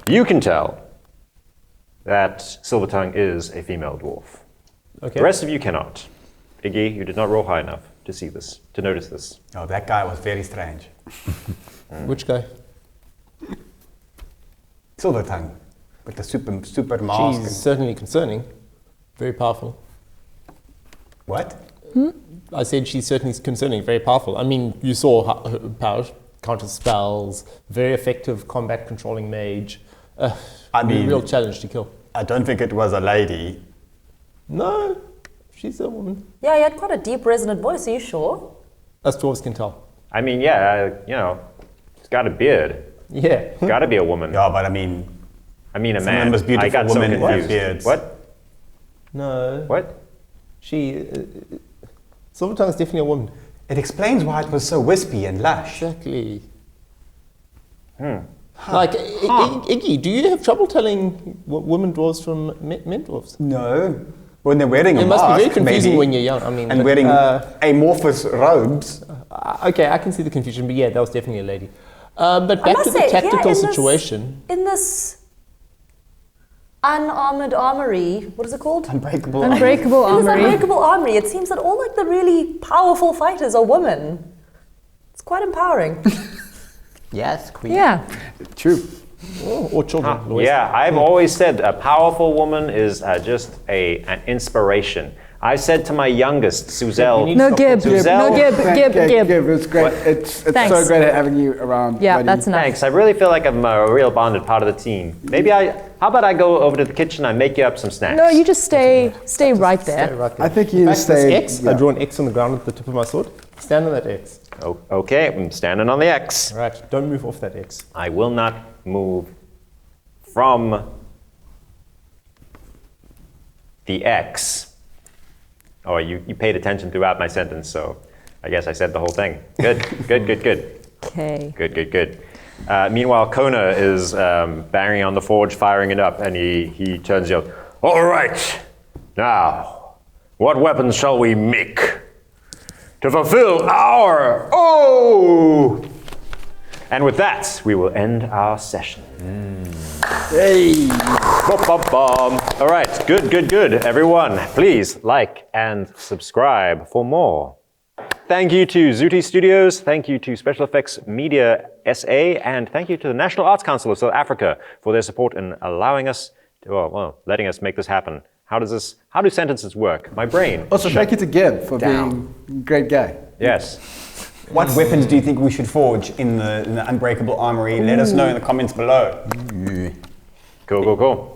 You can tell that Silvertongue is a female dwarf. Okay. The rest of you cannot. Iggy, you did not roll high enough to see this, to notice this. Oh, that guy was very strange. Which guy? Silver Tongue. with the super mask. She's certainly concerning. Very powerful. What? I said she's certainly concerning, very powerful. I mean, you saw her power, counter spells, very effective combat controlling mage. I mean, real challenge to kill. I don't think it was a lady. No, she's a woman. Yeah, you had quite a deep, resonant voice. Are you sure? As dwarves can tell. I mean, yeah, it's got a beard. Yeah. Got to be a woman. Yeah, but I mean, a some of the man. most beautiful I got so women have confused. beards. What? No. What? She. Silvertongue's definitely a woman. it explains why it was so wispy and lush. Exactly. Like, Iggy, do you have trouble telling women dwarves from men dwarves? No. When they're wearing a It mask, must be very confusing maybe, when you're young. I mean, and but, wearing amorphous robes. okay, I can see the confusion, but yeah, that was definitely a lady. But back to the say, tactical in situation. In this unarmored armory, what is it called? Unbreakable In this Armory. Unbreakable Armory, it seems that all like the really powerful fighters are women. It's quite empowering. Yes, queen. Yeah. True. Or children. Louise. Yeah, I've always said a powerful woman is just an inspiration. I said to my youngest, Suzelle. No, Gib. Suzelle, No, Gib. Gib, it's great. It's Thanks. so great having you around. Yeah, buddy. that's enough. Thanks. I really feel like I'm a real bonded part of the team. How about I go over to the kitchen and make you up some snacks? No, you just stay right there. Right there. I think you In need fact, to this stay. X, I draw an X on the ground at the tip of my sword. Stand on that X. Okay, I'm standing on the X. All right, don't move off that X. I will not move from the X. Oh, you paid attention throughout my sentence, so I guess I said the whole thing. Good. Okay. Good. Meanwhile, Kona is banging on the forge, firing it up, and he turns and yells, "All right, now, what weapons shall we make to fulfill our And with that, we will end our session. Hey. Bum. All right, good. Everyone, please like and subscribe for more. Thank you to Zootee Studios, thank you to Special Effects Media SA, and thank you to the National Arts Council of South Africa for their support in allowing us, letting us make this happen. How do sentences work? My brain. Also, thank you to Gib for being a great guy. Yes. What weapons do you think we should forge in the Unbreakable Armory? Let us know in the comments below. Cool.